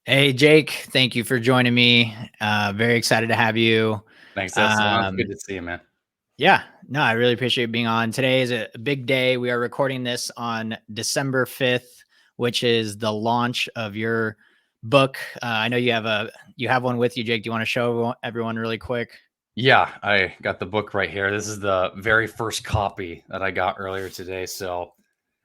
Hey, Jake, thank you for joining me. Very excited to have you. Thanks, Estevan. It's good Um, to see you, man. yeah, no, I really appreciate being on. Today is a big day. We are recording this on December 5th, which is the launch of your book. I know you have one with you, Jake. Do you want to show everyone really quick? Yeah, I got the book right here. This is the very first copy that I got earlier today. So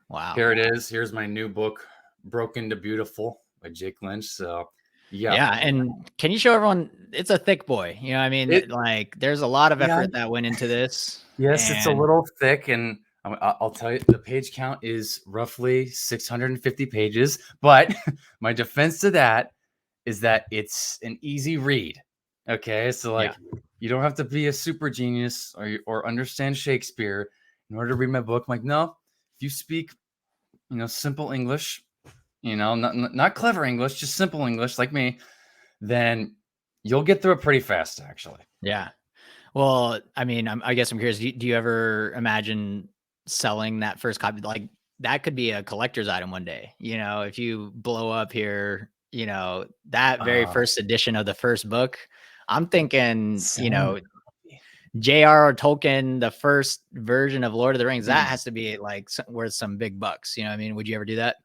Wow. here it is. Here's my new book, Broken to Beautiful by Jake Lynch. So yeah, Yeah, and can you show everyone it's a thick boy. You know, what I mean, it like there's a lot of yeah, effort that went into this. yes, it's a And little thick, and I'll tell you, the page count is roughly 650 pages. But my defense to that is that it's an easy read. Okay, so yeah, you don't have to be a super genius or understand Shakespeare in order to read my book. I'm like, no, if you speak, simple English, not clever English, just simple English like me, then you'll get through it pretty fast, actually. yeah. Well, I mean, I guess I'm curious. Do you ever imagine selling that first copy? Like that could be a collector's item one day. You know, if you blow up here, that very Uh, first edition of the first book. I'm thinking, selling the copy. J.R.R. Tolkien, the first version of Lord of the Rings, that Hmm. has to be like worth some big bucks. You know what I mean? Would you ever do that?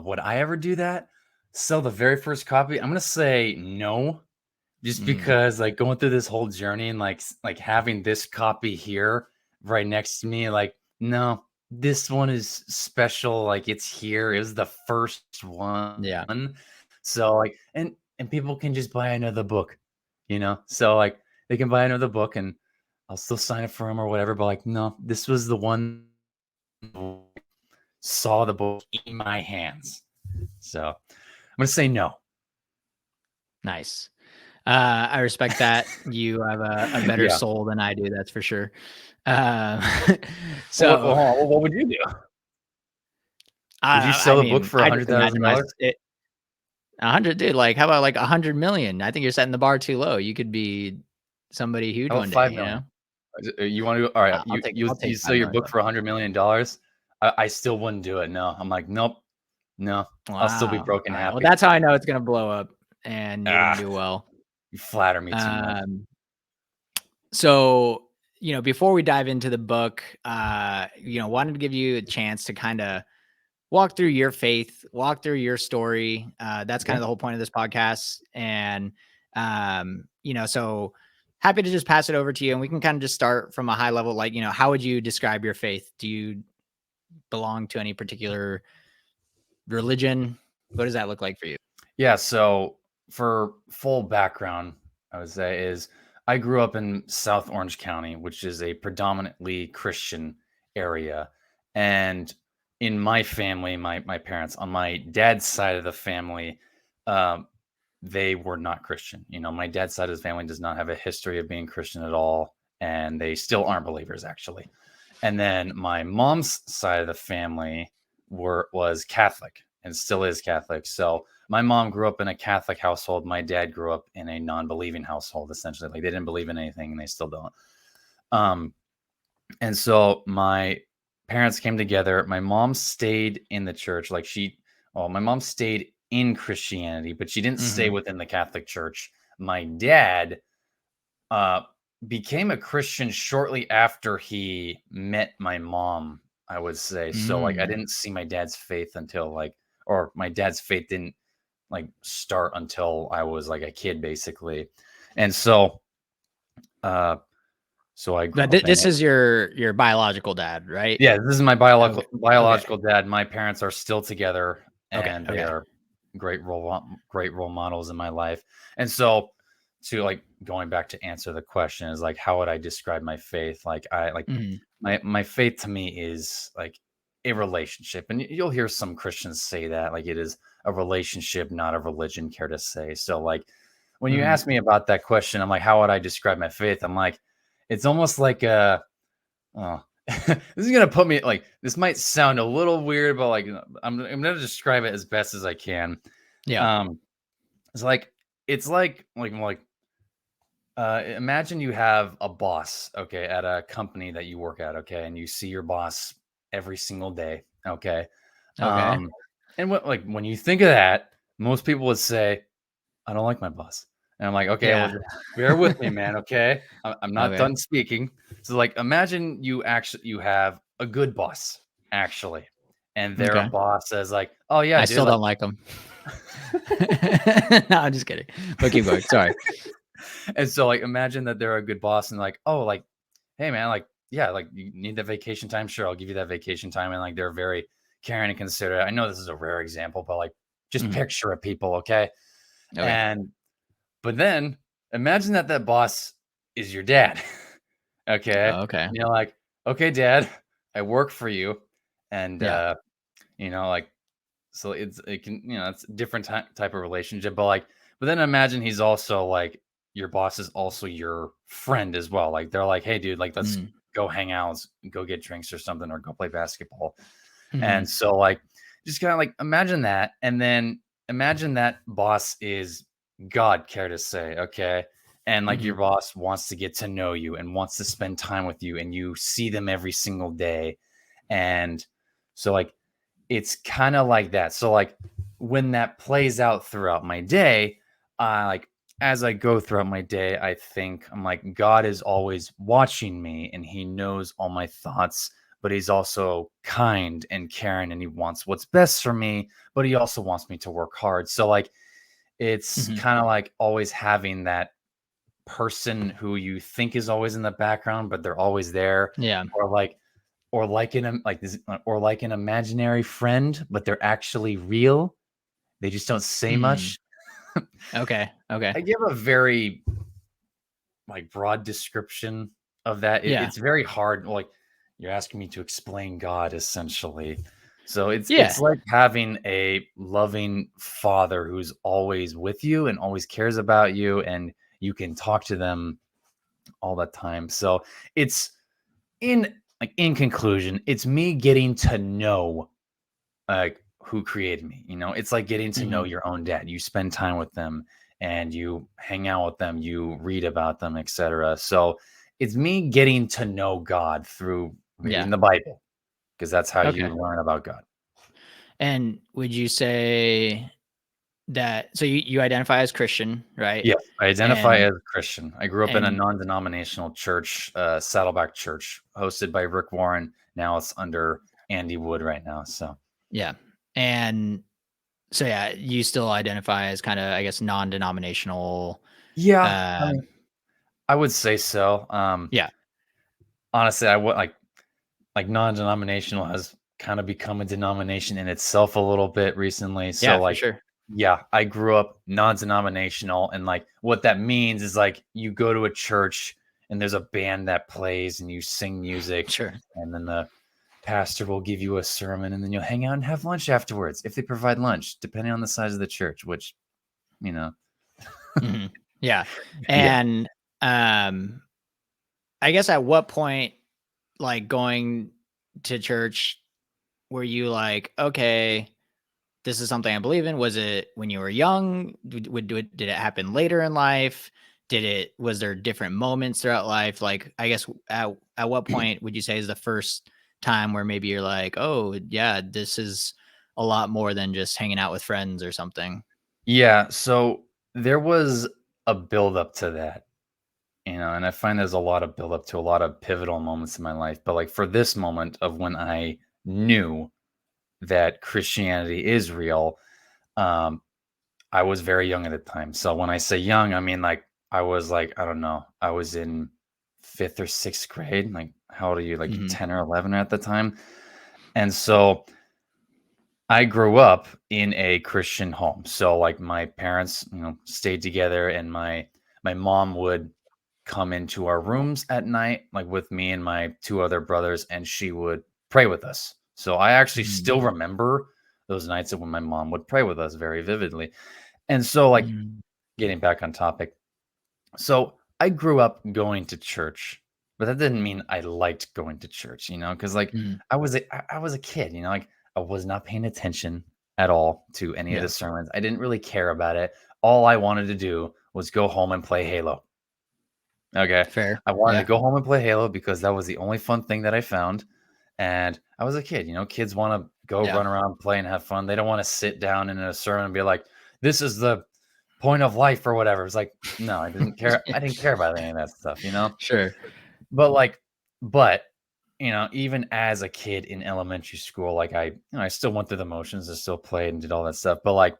Would I ever do that? Sell the very first copy? I'm gonna say no. Just Mm, because, like, going through this whole journey and, like, having this copy here right next to me, like, no, this one is special, like, it's here, it was the first yeah. one. So, like and people can just buy another book, you know? So, like, they can buy another book, and I'll still sign it for them or whatever, but, like, no, this was the one who saw the book in my hands. So, I'm gonna say no. Nice. I respect that. You have a better Yeah. soul than I do. That's for sure. Um, so What would you do? Would you I sell the book mean, for I just imagine my $100,000? 100, dude. Like, how about like 100 million? I think you're setting the bar too low. You could be somebody huge How about one day. You 5,000,000? know, You wanna all right, I'll you take sell your 5 million book bucks. for $100,000,000? I still wouldn't do it, no. I'm like, "Nope, no, I'll still be Wow. broke All and right. Well, happy." that's how I know it's gonna blow up, and you're gonna Ah, do well. you flatter me too much. Um, so before we dive into the book, wanted to give you a chance to kind of walk through your faith, walk through your story. That's kind Okay. of the whole point of this podcast. And, so happy to just pass it over to you and we can kind of just start from a high level. Like, how would you describe your faith? Do you belong to any particular religion? What does that look like for you? Yeah, so for full background, I would say is I grew up in South Orange County, which is a predominantly Christian area. And in my family, my parents, on my dad's side of the family, um, they were not Christian. My dad's side of the family does not have a history of being Christian at all, and they still aren't believers actually. And then my mom's side of the family was Catholic and still is Catholic. So my mom grew up in a Catholic household. My dad grew up in a non-believing household, essentially. Like they didn't believe in anything and they still don't. Um, and so my parents came together. My mom stayed in the church. My mom stayed in Christianity, but she didn't stay Hmm. within the Catholic Church. My dad uh, became a Christian shortly after he met my mom, I would say. So like I Mm. didn't see my dad's faith until or my dad's faith didn't like start until I was like a kid basically. And uh so I grew But up in this it. is your biological dad, right? Yeah, this is my Okay. Okay. biological dad. My parents are still together Okay. and they Okay. are great role models in my life. And so to like going back to answer the question is like how would I describe my faith? Like I like Hmm. my faith to me is like a relationship. And you'll hear some Christians say that like it is a relationship, not a religion, care to say. So like when you Hmm. ask me about that question, I'm like, how would I describe my faith? I'm like, it's almost like a oh, this is gonna put me like this might sound a little weird, but like I'm gonna describe it as best as I can. Yeah. Um, it's like imagine you have a boss, okay, at a company that you work at, okay, and you see your boss every single day, okay. Okay. And what like when you think of that, most people would say, I don't like my boss. And I'm like, okay, well, Yeah. just bear with me, man. Okay. I'm not Okay. done speaking. So like, imagine you have a good boss actually, and their Okay. boss says like, oh yeah, I dude, still like, don't like them. No, I'm just kidding. But keep going. Sorry. and so like, imagine that they're a good boss and like, oh, like, hey man, like, yeah, like you need that vacation time. Sure. I'll give you that vacation time. And like, they're very caring and considerate. I know this is a rare example, but like, just Mhm. picture it, people. Okay. Okay. And but then imagine that that boss is your dad. Okay. Oh, okay. And you're like, okay, dad, I work for you. And, Yeah. like, so it can, it's a different type of relationship. But then imagine he's also like, your boss is also your friend as well. Like, they're like, hey, dude, like, let's Mm. go hang out, go get drinks or something, or go play basketball. Mhm. And so, like, just kind of like imagine that. And then imagine that boss is God, care to say, okay? And like your Mhm. boss wants to get to know you and wants to spend time with you, and you see them every single day. And so, like, it's kind of like that. So, like, when that plays out throughout my day, like, as I go throughout my day, I think I'm like, God is always watching me and he knows all my thoughts, but he's also kind and caring and he wants what's best for me, but he also wants me to work hard. So, like, it's Mhm. kind of like always having that person who you think is always in the background, but they're always there, Yeah. or like, or like an imaginary friend, but they're actually real. They just don't say Mm. much. Okay. Okay. I give a very like broad description of that. Yeah. It's very hard. Like, you're asking me to explain God essentially. So it's Yeah. like having a loving father who's always with you and always cares about you, and you can talk to them all the time. So it's in conclusion, it's me getting to know like who created me. It's like getting to know Mhm. your own dad. You spend time with them and you hang out with them, you read about them, etc. So it's me getting to know God through Yeah. reading the Bible, because that's how you Okay. learn about God. And would you say that so you identify as Christian, right? Yes, I identify And as a Christian. I grew up in a and non-denominational church, Saddleback Church, hosted by Rick Warren. Now it's under Andy Wood right now. So yeah. And so yeah, you still identify as kind of, I guess, non-denominational. yeah, I Uh, mean, I would say so. yeah, Honestly, I would like non-denominational has kind of become a denomination in itself a little bit recently. So yeah, for like, sure, yeah, I grew up non-denominational, and like what that means is like you go to a church and there's a band that plays and you sing music, sure. and then the pastor will give you a sermon, and then you'll hang out and have lunch afterwards if they provide lunch, depending on the size of the church, which, you know, Mhm. Yeah, yeah. and um, I guess at what point, like going to church, were you like, okay, this is something I believe in? Was it when you were young? Did it happen later in life? Was there different moments throughout life? Like, I guess at what point would you say is the first time where maybe you're like, oh yeah, this is a lot more than just hanging out with friends or something? Yeah, so there was a build up to that. And I find there's a lot of build up to a lot of pivotal moments in my life. But like for this moment of when I knew that Christianity is real, um, I was very young at the time. So when I say young, I mean like I was like, I don't know, I was in fifth or sixth grade. Like, how old are you? Like Hmm. 10 or 11 at the time. And so I grew up in a Christian home. So like my parents, stayed together, and my mom would come into our rooms at night, like with me and my two other brothers, and she would pray with us. So I actually Hmm. still remember those nights of when my mom would pray with us very vividly. And so, like, Hmm. getting back on topic, so I grew up going to church, but that didn't mean I liked going to church, because like Hmm. I was a kid, like I was not paying attention at all to any of the Yeah, sermons. I didn't really care about it. All I wanted to do was go home and play Halo. Okay. fair. I wanted to Yeah. go home and play Halo because that was the only fun thing that I found. And I was a kid, kids want to go Yeah. run around, play, and have fun. They don't want to sit down in a sermon and be like, this is the point of life or whatever. It's like, no, I didn't care. I didn't care about any of that stuff, you know? Sure. But like, but you know, even as a kid in elementary school, like I still went through the motions, I still played and did all that stuff. But like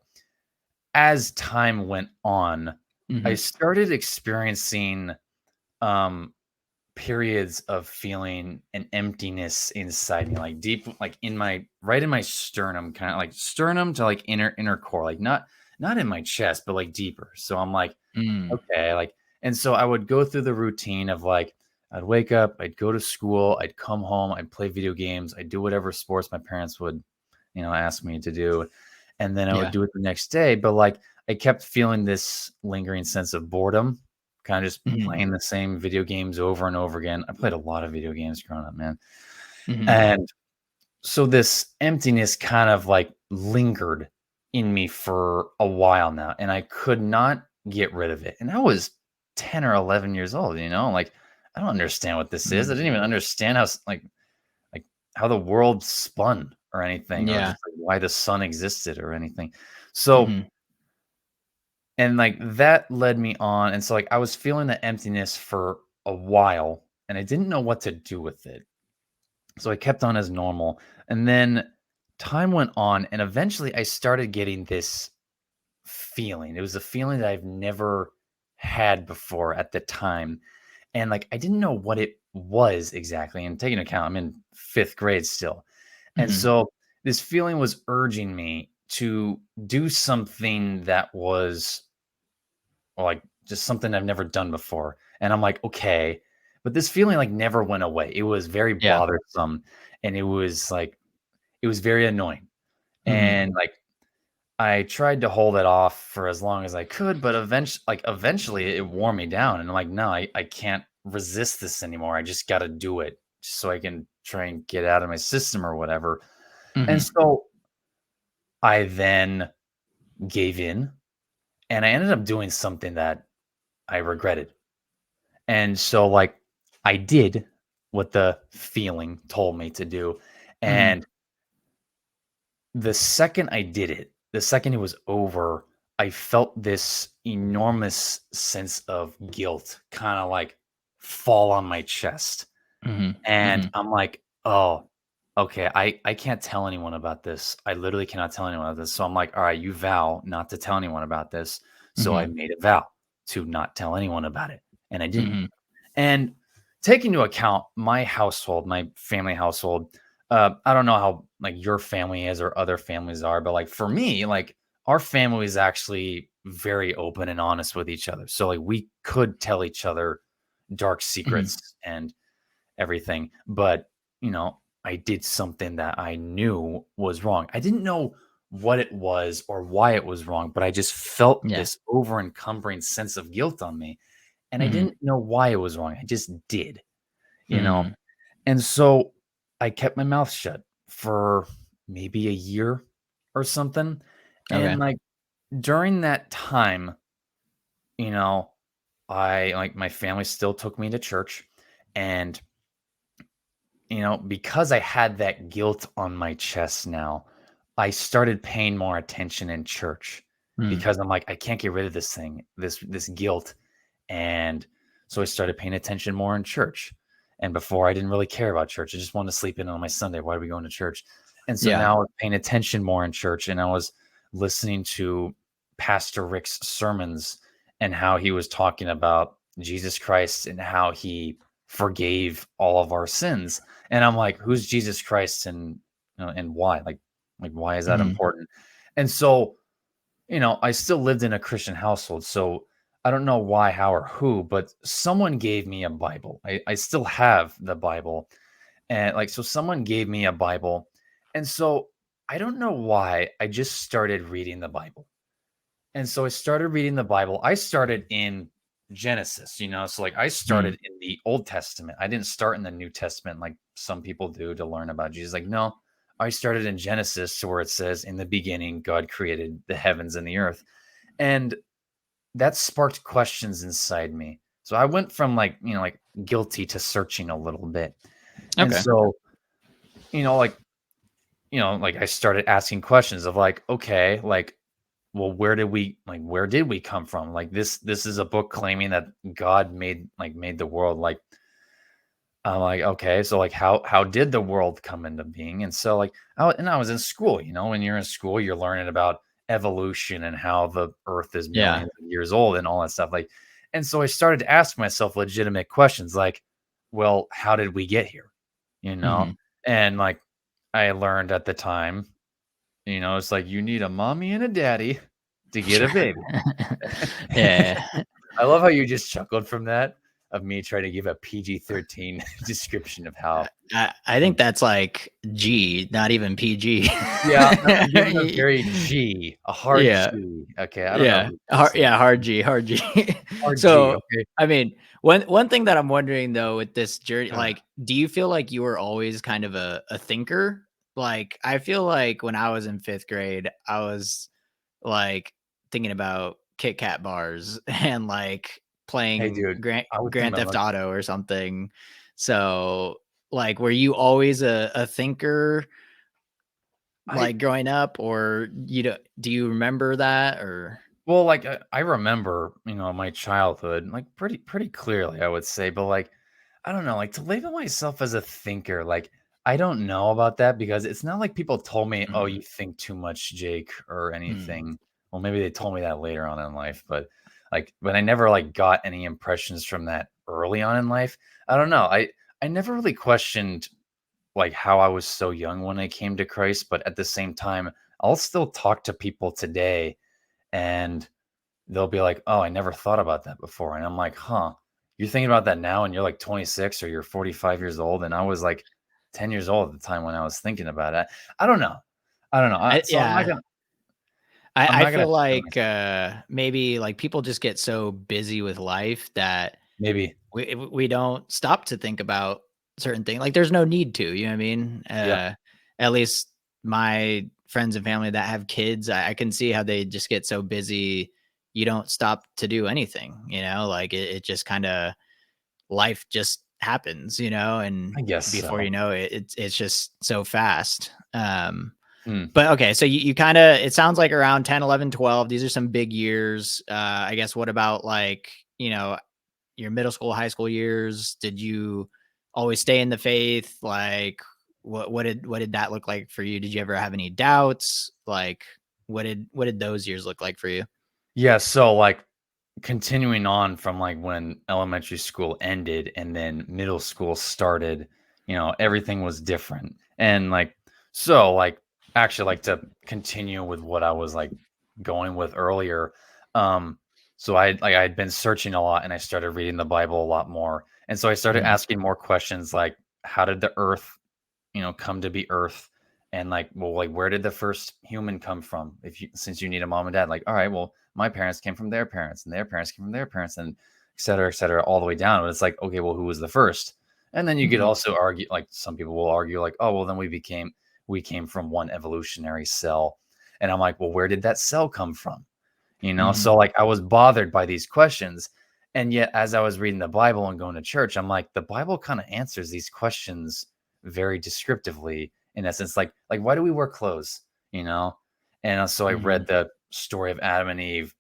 as time went on, I Mhm. started experiencing um periods of feeling an emptiness inside me, like deep, like in my right in my sternum, kind of like sternum to like inner core, like not in my chest, but like deeper. So I'm like, Mm. okay, like, and so I would go through the routine of like, I'd wake up, I'd go to school, I'd come home, I'd play video games, I'd do whatever sports my parents would, ask me to do. And then I would Yeah. do it the next day. But like, I kept feeling this lingering sense of boredom, kind of just Mhm. playing the same video games over and over again. I played a lot of video games growing up, man. Mhm. And so this emptiness kind of like lingered in me for a while now, and I could not get rid of it. And I was 10 or 11 years old, like I don't understand what this is. I Mm. didn't even understand how like how the world spun or anything, or Yeah. just like why the sun existed or anything. So, Mhm. and like that led me on, and so like I was feeling the emptiness for a while and I didn't know what to do with it. So I kept on as normal. And then time went on, and eventually I started getting this feeling. It was a feeling that I've never had before at the time. And like I didn't know what it was exactly. And taking into account I'm in fifth grade still. And Mhm. so this feeling was urging me to do something that was like just something I've never done before. And I'm like, okay. But this feeling like never went away. It was very Yeah. bothersome, and it was very annoying. Mhm. And like I tried to hold it off for as long as I could, but eventually it wore me down. And I'm like, no, I can't resist this anymore. I just gotta do it just so I can try and get out of my system or whatever. And Mhm. so I then gave in, and I ended up doing something that I regretted. And so, like, I did what the feeling told me to do. Mhm. And the second I did it, the second it was over, I felt this enormous sense of guilt kind of like fall on my chest. Mhm. And Mhm. I'm like, oh, okay, I can't tell anyone about this. I literally cannot tell anyone about this. So I'm like, all right, you vow not to tell anyone about this. So I Mhm. made a vow to not tell anyone about it. And I didn't. Mhm. And take into account my household, my family household, I don't know how like your family is or other families are, but like for me, like our family is actually very open and honest with each other. So like we could tell each other dark Mhm. secrets and everything. But, I did something that I knew was wrong. I didn't know what it was or why it was wrong, but I just felt Yeah. this over encumbering sense of guilt on me. And I Mhm. didn't know why it was wrong. I just did, you know? Mm. And so I kept my mouth shut for maybe a year or something. Okay. And like during that time, you know, I like my family still took me to church. And, because I had that guilt on my chest now, I started paying more attention in church Mm. because I'm like, I can't get rid of this thing, this guilt. And so I started paying attention more in church. And before I didn't really care about church. I just wanted to sleep in on my Sunday. Why are we going to church? And so Yeah. now I was paying attention more in church, and I was listening to Pastor Rick's sermons and how he was talking about Jesus Christ and how he forgave all of our sins. And I'm like, who's Jesus Christ, and why? Like why is that Mhm. important? And so I still lived in a Christian household, so I don't know why, how, or who, but someone gave me a Bible. I still have the Bible. And like, so someone gave me a Bible. And so I don't know why I just started reading the Bible. And so I started reading the Bible. I started in Genesis, so like I Mm. started in the Old Testament. I didn't start in the New Testament like some people do to learn about Jesus. Like, no, I started in Genesis to where it says, in the beginning, God created the heavens and the earth. And that sparked questions inside me. So I went from like guilty to searching a little bit. And Okay. so, like, like I started asking questions of like, okay, like, well, where did we come from? Like this is a book claiming that God made the world. Like I'm like, okay, so like how did the world come into being? And so like I was in school, when you're in school, you're learning about evolution and how the earth is Yeah. millions of years old and all that stuff. Like, and so I started to ask myself legitimate questions like, well, how did we get here? You know? Mhm. And like I learned at the time, it's like you need a mommy and a daddy to get a Sure. baby. Yeah. I love how you just chuckled from that of me trying to give a PG-13 description of how. I think that's like G, not even PG. Yeah, I'm giving a very G, a hard Yeah. G. Okay, I don't know Yeah. who thinks so. Hard G, hard G. Hard G, So, okay? I mean, one thing that I'm wondering though with this journey, Uh, like, do you feel like you were always kind of a thinker? Like, I feel like when I was in 5th grade, I was like thinking about Kit Kat bars and like Hey, playing dude, I was thinking Grand about Theft lunch. Auto or something. So, like, were you always a thinker I like growing up, or do you remember that or? Well, like, I remember, my childhood, like, pretty clearly, I would say, but, like, I don't know, like, to label myself as a thinker, like, I don't know about that because it's not like people told me, "Oh, Mhm, you think too much, Jake," or mhm, anything. Well, maybe they told me that later on in life, but I never, like, got any impressions from that early on in life. I don't know, I never really questioned, like, how I was so young when I came to Christ, but at the same time, I'll still talk to people today, and they'll be like, "Oh, I never thought about that before." And I'm like, "Huh, you're thinking about that now and you're like 26 or you're 45 years old." And I was like 10 years old at the time when I was thinking about it. I don't know. I don't know. So yeah. I'm I not gonna feel tell like, myself. maybe, like, people just get so busy with life that Maybe. we don't stop to think about certain things. Like, there's no need to, you know what I mean? Yeah, At least my friends and family that have kids, I can see how they just get so busy, you don't stop to do anything, like, it just kinda life just happens, and I guess before so. you know it, it's just so fast. Hmm. But okay, so you kind of, it sounds like around 10, 11, 12. These are some big years. I guess what about like, your middle school, high school years? Did you always stay in the faith? Like what did that look like for you? Did you ever have any doubts? Like what did those years look like for you? Yeah, so like continuing on from like when elementary school ended and then middle school started, everything was different. And like, so like, actually, like to continue with what I was like going with earlier. Um, so I had been searching a lot and I started reading the Bible a lot more. And so I started Mhm, asking more questions like, how did the earth come to be earth? And like, well, like, where did the first human come from? Since you need a mom and dad, like, all right, well, my parents came from their parents and their parents came from their parents and et cetera, all the way down. But it's like, okay, well, who was the first? And then you could mhm, also argue, like some people will argue, like, oh, well, then we came from one evolutionary cell. And I'm like, well, where did that cell come from? mhm, So like I was bothered by these questions. And yet, as I was reading the Bible and going to church, I'm like, the Bible kind of answers these questions very descriptively, in essence, like why do we wear clothes? You know? And so I mhm, read the story of Adam and Eve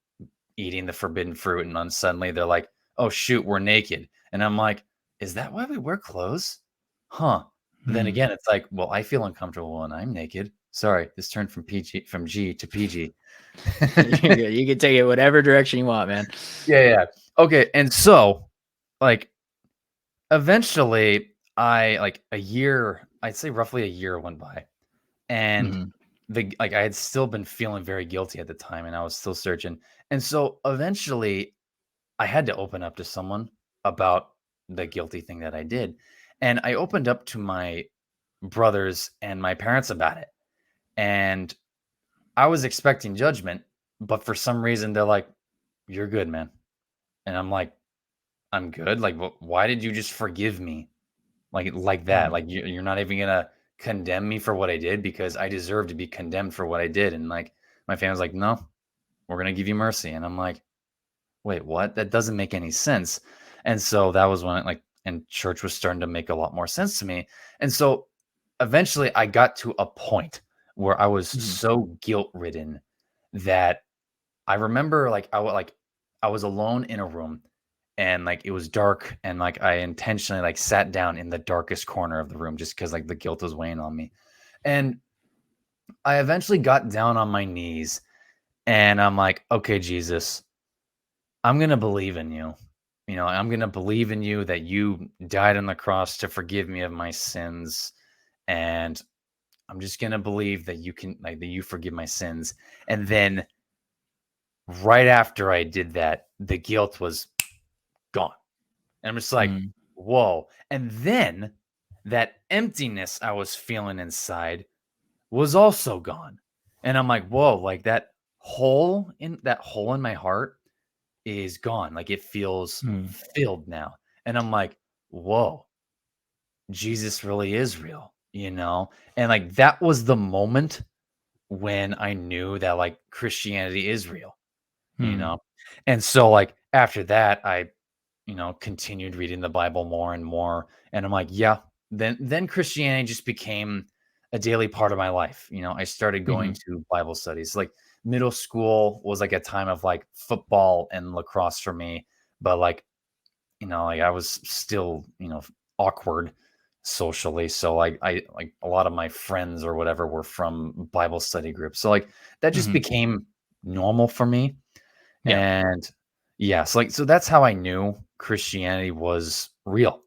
eating the forbidden fruit, and then suddenly they're like, oh shoot, we're naked. And I'm like, is that why we wear clothes? Huh. But then mhm. again, it's like, well, I feel uncomfortable when I'm naked. Sorry, this turned from G to PG. You're good. You can take it whatever direction you want, man. Yeah, yeah. Okay, and so, like, eventually, a year, I'd say roughly a year went by, and Mhm, I had still been feeling very guilty at the time, and I was still searching, and so eventually, I had to open up to someone about the guilty thing that I did, and I opened up to my brothers and my parents about it, and I was expecting judgment, but for some reason, they're like, "You're good, man," and I'm like, I'm good. Like, why did you just forgive me like that? mhm, Like, you're not even gonna condemn me for what I did because I deserve to be condemned for what I did. And like, my family's like, no, we're gonna give you mercy. And I'm like, wait, what? That doesn't make any sense. And so that was when and church was starting to make a lot more sense to me. And so eventually, I got to a point where I was mhm, so guilt ridden that I remember like I was alone in a room and like it was dark and like I intentionally like sat down in the darkest corner of the room just because like the guilt was weighing on me. And I eventually got down on my knees and I'm like, okay, Jesus, I'm gonna believe in you. You know, I'm gonna believe in you that you died on the cross to forgive me of my sins. And I'm just gonna believe that you can like that you forgive my sins. And then right after I did that, the guilt was gone. And I'm just like, Mm, whoa. And then that emptiness I was feeling inside was also gone. And I'm like, whoa, like that hole in my heart is gone. Like it feels mm, filled now. And I'm like, whoa, Jesus really is real, you know? And like that was the moment when I knew that like Christianity is real, you mm, know? And so like after that, I continued reading the Bible more and more. And I'm like, yeah, then Christianity just became a daily part of my life. You know, I started going mhm, to Bible studies. Like middle school was like a time of like football and lacrosse for me, but like, like I was still, awkward socially. So like I like a lot of my friends or whatever were from Bible study groups. So like that just mhm. became normal for me. Yeah, And yes, like so that's how I knew Christianity was real,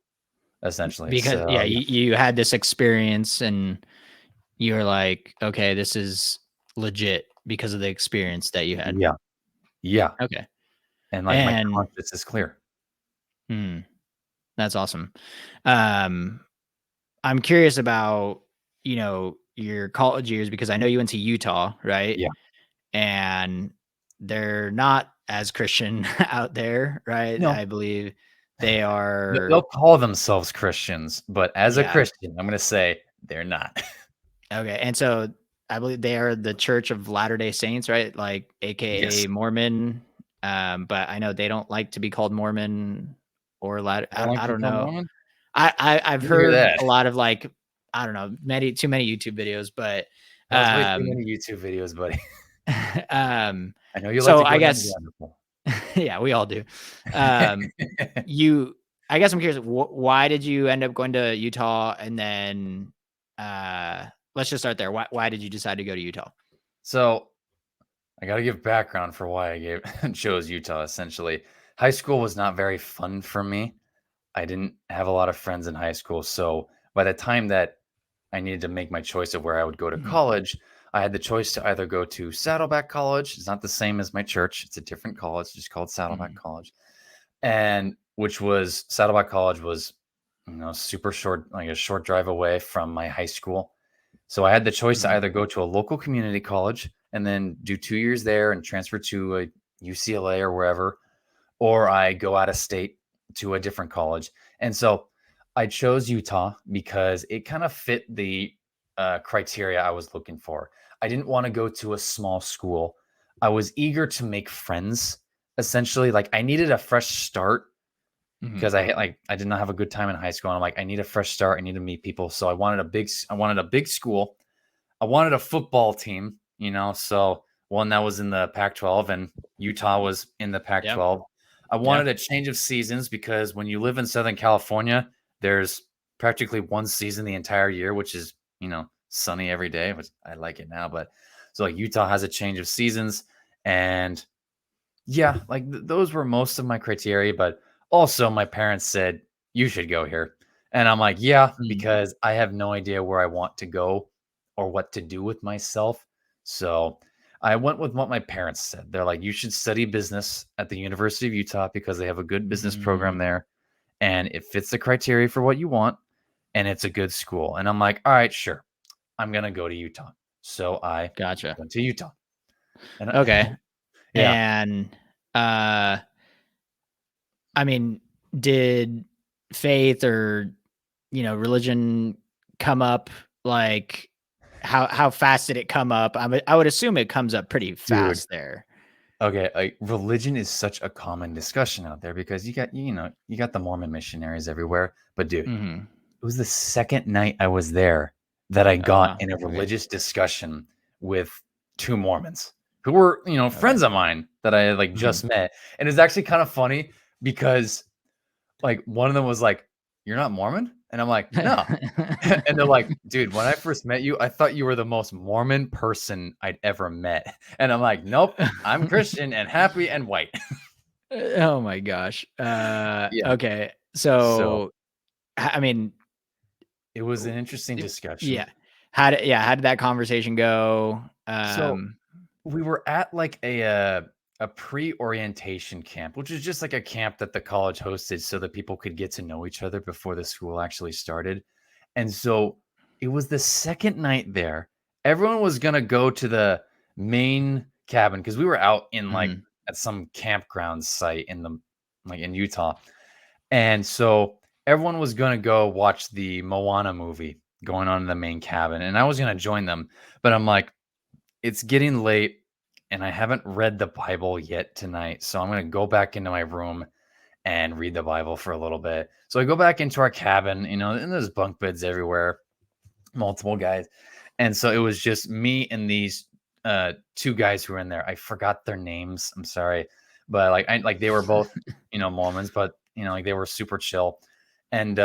essentially. because So yeah, you had this experience and you were like, okay, this is legit because of the experience that you had. yeah, yeah. Okay, And like my and conscience is clear. mm, that's awesome. Um, I'm curious about your college years because I know you went to Utah, right? Yeah. And they're not as Christian out there, right? No. I believe they They'll are. call themselves Christians, but as a Yeah. Christian, I'm gonna say they're not. Okay. And so I believe they are the Church of Latter-day Saints, right? Like Yes. AKA Mormon. But I know they don't like to be called Mormon or Latter. I don't like I to be don't called know. Mormon? I've You hear heard that? a lot of like, I don't know, too many YouTube videos, but That was way too um many YouTube videos, buddy. um I know you like so to I go down the guess rabbit hole. yeah, we all do. Um you I guess I'm curious, why did you end up going to Utah and then let's just start there. Why did you decide to go to Utah? So I gotta give background for why I chose Utah, essentially. High school was not very fun for me. I didn't have a lot of friends in high school, so by the time that I needed to make my choice of where I would go to Mhm, college, I had the choice to either go to Saddleback College. It's not the same as my church. It's a different college, just called Saddleback mhm, College. And which was Saddleback College was, super short, like a short drive away from my high school. So I had the choice to mhm, either go to a local community college and then do 2 years there and transfer to a UCLA or wherever, or I go out of state to a different college. And so I chose Utah because it kind of fit the criteria I was looking for. I didn't want to go to a small school. I was eager to make friends. Essentially, like I needed a fresh start mhm. because I did not have a good time in high school. And I'm like, I need a fresh start. I need to meet people. So I wanted a big school. I wanted a football team, so one that was in the Pac-12 and Utah was in the Yeah, Pac-12. I yeah. wanted a change of seasons because when you live in Southern California, there's practically one season the entire year, which is, sunny every day, which I like it now. But so like Utah has a change of seasons. And yeah, like those were most of my criteria. But also my parents said, you should go here. And I'm like, yeah, Mm, because I have no idea where I want to go or what to do with myself. So I went with what my parents said. They're like, you should study business at the University of Utah because they have a good business program mm. there and it fits the criteria for what you want and it's a good school. And I'm like, all right, sure. I'm going to go to Utah. So I Gotcha. went to Utah. And Okay. yeah, And uh I mean, did faith or religion come up like how fast did it come up? I would assume it comes up pretty dude. fast there. Okay, like religion is such a common discussion out there because you got the Mormon missionaries everywhere. But dude, Mhm. it was the second night I was there that I Oh, got wow. in a Okay. religious discussion with two Mormons who were, Okay. friends of mine that I had like Mhm. just met. And it's actually kind of funny because like one of them was like, "You're not Mormon?" And I'm like, "No." And they're like, "Dude, when I first met you, I thought you were the most Mormon person I'd ever met." And I'm like, "Nope, I'm Christian and happy and white." Oh my gosh. Yeah. Okay. So So, I mean, it was w an interesting d discussion. yeah. How did that conversation go? So we were at like a pre-orientation camp, which is just like a camp that the college hosted so that people could get to know each other before the school actually started. And so it was the second night there. Everyone was gonna go to the main cabin because we were out in like Mhm. at some campground site in the like in Utah. And so everyone was gonna go watch the Moana movie going on in the main cabin. And I was gonna join them, but I'm like, it's getting late and I haven't read the Bible yet tonight. So I'm going to go back into my room and read the Bible for a little bit. So I go back into our cabin, and there's bunk beds everywhere, multiple guys. And so it was just me and these two guys who were in there. I forgot their names. I'm sorry. But like they were both, Mormons, but like they were super chill. And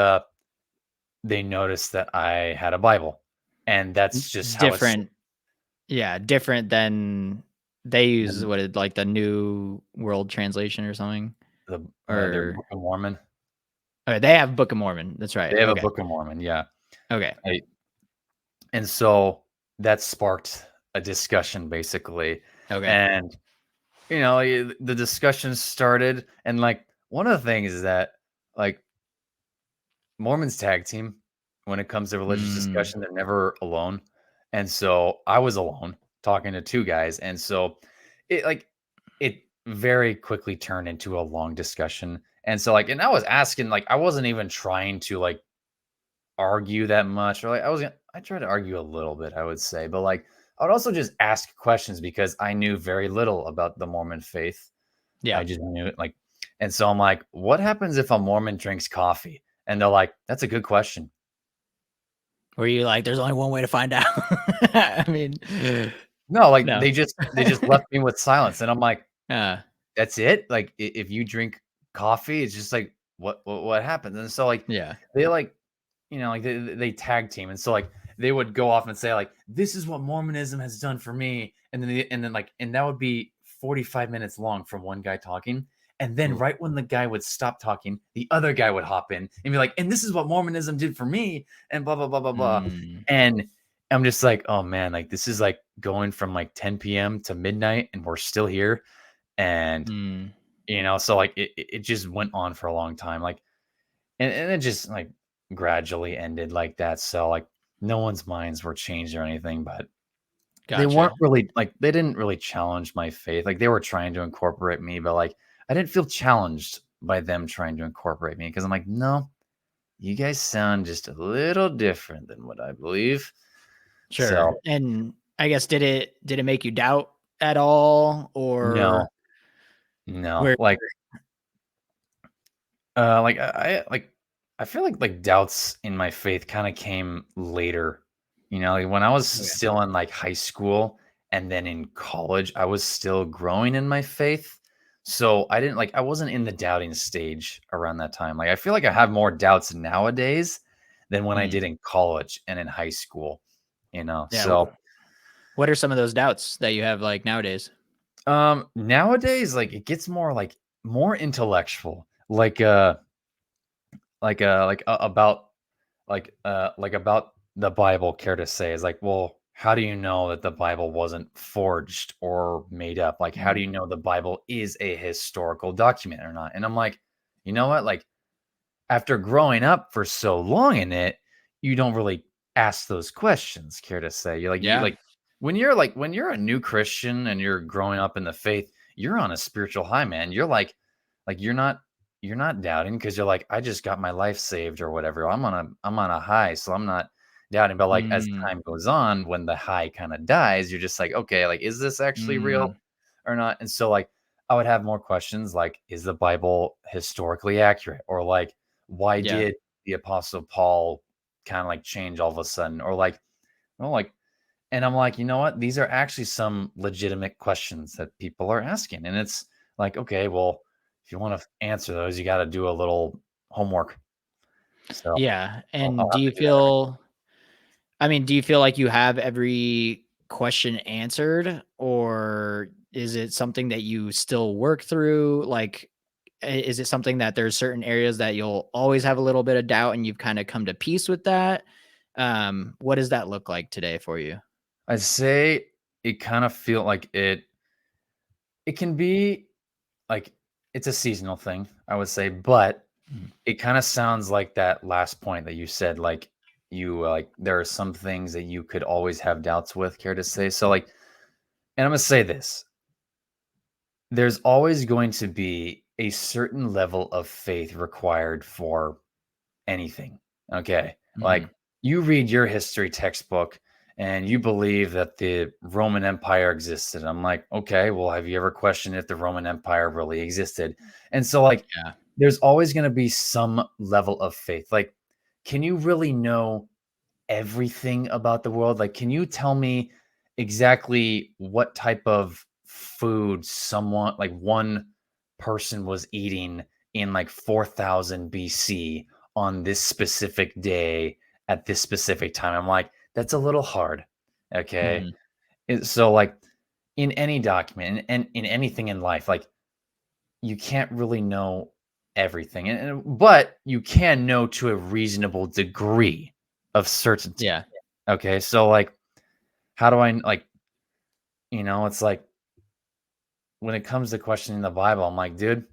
they noticed that I had a Bible. And that's just how it's Different yeah, different than they use like the New World Translation or something? their Or Book of Mormon. they have Book of Mormon, that's right, They have a okay, Book of Mormon, yeah. okay, I and so that sparked a discussion basically, okay. and, the discussion started, and, like, one of the things is that, like, Mormons tag team when it comes to religious Mm, discussion, they're never alone, and so I was alone talking to 2 guys, and so it, like it very quickly turned into a long discussion, and so, like and I was asking, like, I wasn't even trying to, like, argue that much, or like I try to argue a little bit, I would say, but like I would also just ask questions because I knew very little about the Mormon faith. yeah. I just knew it like, and so I'm like, what happens if a Mormon drinks coffee? And they're like, that's a good question. Were you like, "There's only one way to find out?" I mean, No, like no. they just left me with silence, and I'm like, Uh, that's it. Like if you drink coffee, it's just like what happens? And so like yeah. they like like they tag team, and so like they would go off and say like, "This is what Mormonism has done for me," and then like and that would be 45 minutes long from one guy talking, and then Ooh. right when the guy would stop talking, the other guy would hop in and be like, "And this is what Mormonism did for me," and blah blah blah blah blah, Mm, and I'm just like, "Oh man, like this is like going from like 10 p.m. to midnight, and we're still here," and mm, so like it just went on for a long time, like and it just, like, gradually ended like that, so, like, no one's minds were changed or anything, but they weren't gotcha. really like, they didn't really challenge my faith, like, they were trying to incorporate me, but, like, I didn't feel challenged by them trying to incorporate me because 'cause I'm like, "No, you guys sound just a little different than what I believe." Sure, So, and I guess did it make you doubt at all, no, or no, where like, I feel like doubts in my faith kinda came later, like, when I was okay. still in, like, high school and then in college, I was still growing in my faith, so I wasn't in the doubting stage around that time, like, I feel like I have more doubts nowadays than when I Mm, did in college and in high school, yeah, so, what are some of those doubts that you have, like, nowadays? nowadays, like, it gets more, like more intellectual, about about the Bible, care to say is like, well, how do you know that the Bible wasn't forged or made up? Like, how do Mm, you know the Bible is a historical document or not? And I'm like, you know what? Like, after growing up for so long in it, you don't really ask those questions, care to say. You yeah, like when you're a new Christian and you're growing up in the faith, you're on a spiritual high, man. You're like you're not doubting because you're like, I just got my life saved or whatever. I'm on a high, so I'm not doubting. But like as mm, time goes on, when the high kind of dies, you're just like, okay, like is this actually real mm, or not? And so like I would have more questions like, is the Bible historically accurate? Or like, why yeah, did the apostle Paul kind of like change all of a sudden? Or like, well, like, And I'm like, you know what? These are actually some legitimate questions that people are asking. And it's like, okay, well, if you want to answer those, you got to do a little homework. So Yeah. I'll And do have you to do that next. feel, I mean, do you feel like you have every question answered, or is it something that you still work through? Like, is it something that there's certain areas that you'll always have a little bit of doubt and you've kind of come to peace with that? What does that look like today for you? I'd say it kind of feel like it can be like it's a seasonal thing, I would say, but Mhm. it kind of sounds like that last point that you said, like like there are some things that you could always have doubts with, care to say. So like, and I'm gonna say this, there's always going to be a certain level of faith required for anything. Okay. Like Mhm. you read your history textbook and you believe that the Roman Empire existed. I'm like, okay, well, have you ever questioned if the Roman Empire really existed? And so, like, Yeah. there's always going to be some level of faith. Like, can you really know everything about the world? Like, can you tell me exactly what type of food someone, like one person was eating in like 4000 BC on this specific day at this specific time? I'm like, that's a little hard. Okay. Mhm. So, like, in any document and in anything in life, like, you can't really know everything. But you can know to a reasonable degree of certainty. Yeah. Okay, so, like, how do I like, it's like when it comes to questioning the Bible, I'm like, "Dude,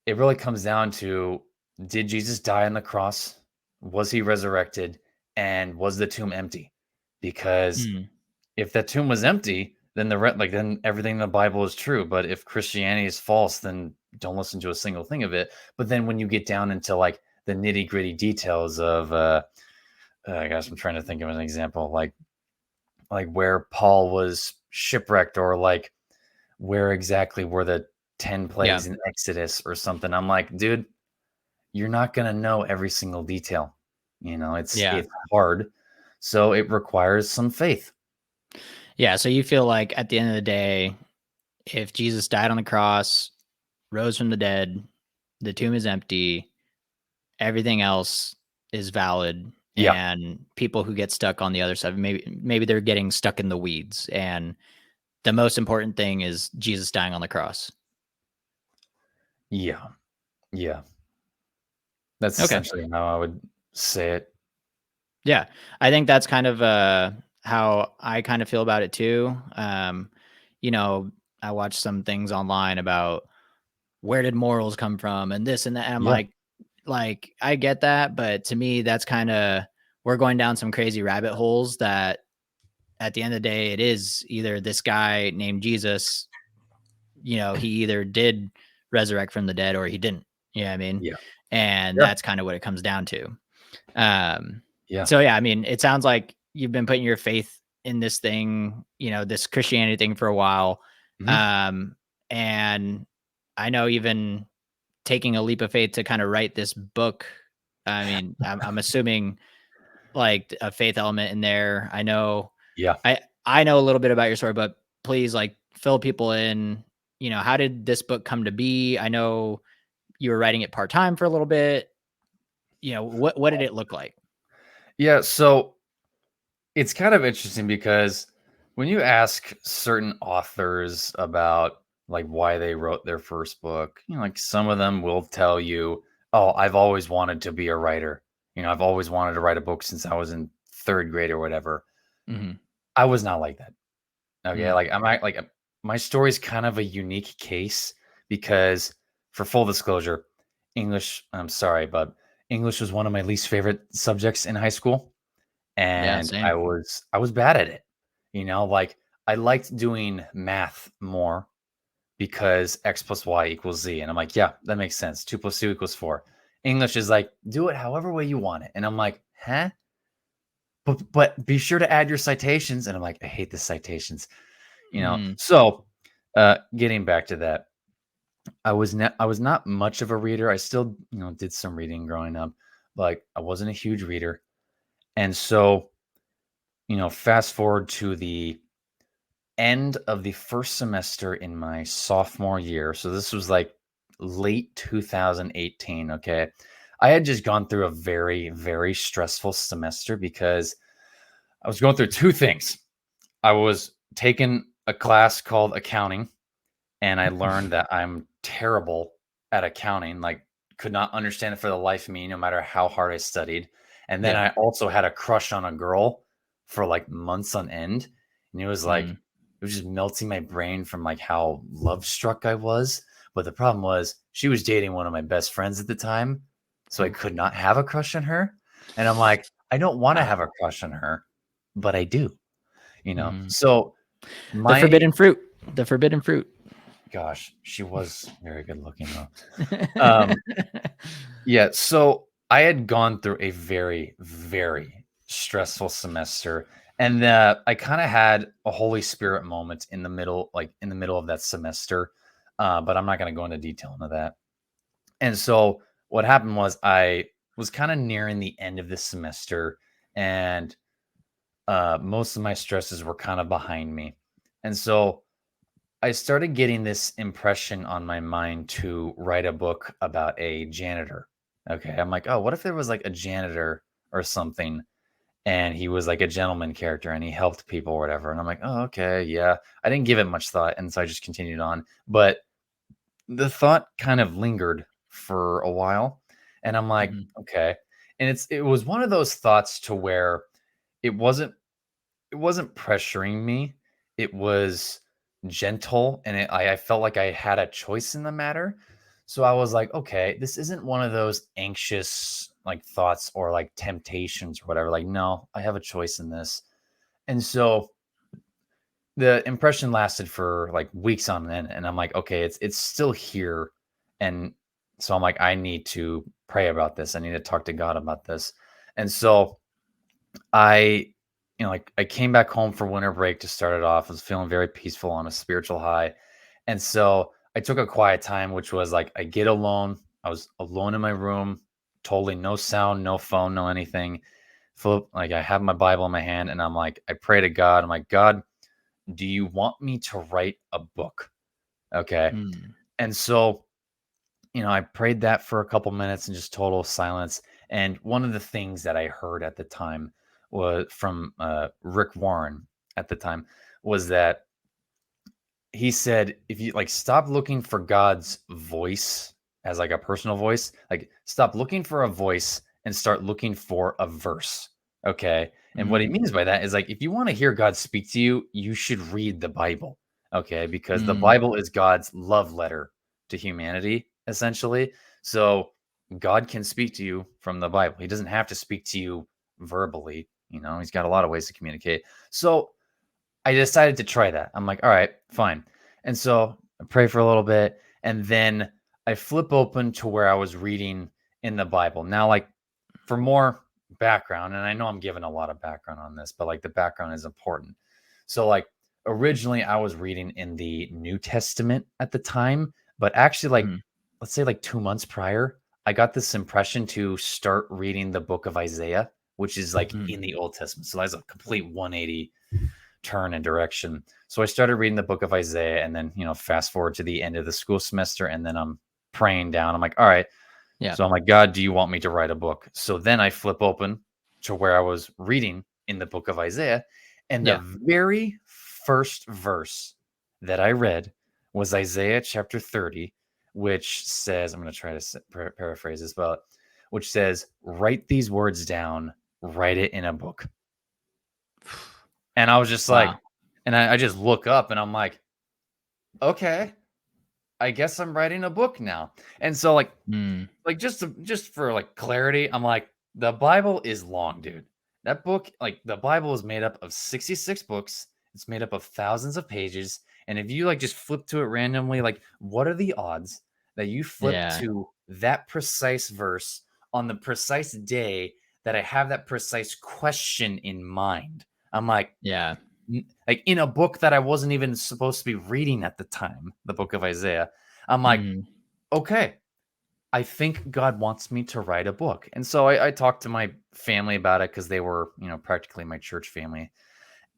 it really comes down to, did Jesus die on the cross? Was he resurrected? And was the tomb empty?" Because Mm. if that tomb was empty, then then everything in the Bible is true, but if Christianity is false, then don't listen to a single thing of it. But then when you get down into, like, the nitty-gritty details of, I guess I'm trying to think of an example, like where Paul was shipwrecked, or like where exactly were the 10 Yeah. plagues in Exodus or something. I'm like, dude, you're not gonna know every single detail. Yeah. It's hard. So it requires some faith. Yeah. So you feel like at the end of the day, if Jesus died on the cross, rose from the dead, the tomb is empty, everything else is valid, Yeah. and people who get stuck on the other side, maybe they're getting stuck in the weeds, and the most important thing is Jesus dying on the cross. Yeah. Yeah. That's Okay. essentially how I would say it. Yeah. I think that's kind of, how I kind of feel about it too. You know, I watched some things online about where did morals come from and this and that, and I'm Yeah. like, I get that, but to me, that's kinda, we're going down some crazy rabbit holes that at the end of the day, it is either this guy named Jesus, he either did resurrect from the dead or he didn't. You know what I mean? Yeah. And Yeah. that's kind of what it comes down to. Um, Yeah. so yeah, I mean, it sounds like you've been putting your faith in this thing, this Christianity thing for a while. Mhm. Um, and I know even taking a leap of faith to kind of write this book. I mean, I'm assuming like a faith element in there. Yeah. I know a little bit about your story, but please like fill people in. How did this book come to be? I know you were writing it part time for a little bit. What did it look like? Yeah, so it's kind of interesting because when you ask certain authors about, like, why they wrote their first book, like, some of them will tell you, "Oh, I've always wanted to be a writer. I've always wanted to write a book since I was in 3rd grade or whatever." Mhm. I was not like that. Okay, Mm. like, my story's kind of a unique case because, for full disclosure, I'm sorry, but English was one of my least favorite subjects in high school, Yeah, and I same. was I was bad at it. Like, I liked doing math more because X plus Y equals Z, and I'm like, "Yeah, that makes sense. 2 plus 2 equals 4." English is like, "Do it however way you want it," and I'm like, "Huh? But be sure to add your citations," and I'm like, "I hate the citations." Mhm. So, getting back to that, I was not much of a reader. I still, did some reading growing up, but I wasn't a huge reader. And so fast forward to the end of the first semester in my sophomore year. So this was like late 2018. Okay. I had just gone through a very, very stressful semester because I was going through two things. I was taking a class called accounting, and I learned that I'm terrible at accounting, like could not understand it for the life of me, no matter how hard I studied. And then Yeah. I also had a crush on a girl for like months on end. And it was like, Mm. it was just melting my brain from like how love struck I was. But the problem was she was dating one of my best friends at the time. So I Oof. could not have a crush on her. And I'm like, I don't want to Wow. have a crush on her, but I do. Mm. So The my forbidden fruit. The forbidden fruit. gosh, she was very good looking though. Um, yeah, so I had gone through a very, very stressful semester, and I kind of had a Holy Spirit moment in the middle, like in the middle of that semester. But I'm not going to go into detail into that. And so what happened was I was kind of nearing the end of this semester, and most of my stresses were kind of behind me, and so I started getting this impression on my mind to write a book about a janitor. Okay. I'm like, oh, what if there was like a janitor or something and he was like a gentleman character and he helped people or whatever? And I'm like, oh, okay. Yeah. I didn't give it much thought. And so I just continued on. But the thought kind of lingered for a while. And I'm like, Mhm. okay. And it was one of those thoughts to where it wasn't it wasn't pressuring me. It was gentle, and I felt like I had a choice in the matter. So I was like, okay, this isn't one of those anxious like thoughts or like temptations or whatever. Like, no, I have a choice in this. And so the impression lasted for like weeks on end, and I'm like, okay, it's still here. And so I'm like, I need to pray about this. I need to talk to God about this. And so I, like I came back home for winter break to start it off. I was feeling very peaceful on a spiritual high. And so I took a quiet time, which was like I get alone. I was alone in my room, totally no sound, no phone, no anything. Like I have my Bible in my hand and I'm like, I pray to God. I'm like, God, do you want me to write a book? Okay. Mm. And so I prayed that for a couple minutes in just total silence. And one of the things that I heard at the time was from Rick Warren at the time was that he said, if you like stop looking for God's voice as like a personal voice, like stop looking for a voice and start looking for a verse. Okay. And what he Mm. means by that is like, if you want to hear God speak to you, you should read the Bible. Okay. Because the Mm. Bible is God's love letter to humanity, essentially. So God can speak to you from the Bible. He doesn't have to speak to you verbally. He's got a lot of ways to communicate. So I decided to try that. I'm like, all right, fine. And so I pray for a little bit, and then I flip open to where I was reading in the Bible. Now, like for more background, and I know I'm giving a lot of background on this, but like the background is important. So, like originally, I was reading in the New Testament at the time, but actually, like Mm. let's say like 2 months prior, I got this impression to start reading the book of Isaiah, which is like Mm. in the Old Testament. So that's a complete 180 turn and direction. So I started reading the book of Isaiah and then, fast forward to the end of the school semester. And then I'm praying down. I'm like, all right. Yeah. So I'm like, God, do you want me to write a book? So then I flip open to where I was reading in the book of Isaiah. And the Yeah. very first verse that I read was Isaiah chapter 30, which says, I'm going to try to paraphrase this, but which says, write these words down, write it in a book. And I was just like, Wow. and I just look up and I'm like, okay, I guess I'm writing a book now. And so Mm. like just for like clarity, I'm like, the Bible is long, dude. That book, like the Bible is made up of 66 books. It's made up of thousands of pages. And if you like just flip to it randomly, like what are the odds that you flip Yeah. to that precise verse on the precise day that I have that precise question in mind? I'm like, Yeah. like in a book that I wasn't even supposed to be reading at the time, the book of Isaiah. I'm like, Mm. okay, I think God wants me to write a book. And so I talked to my family about it because they were, practically my church family.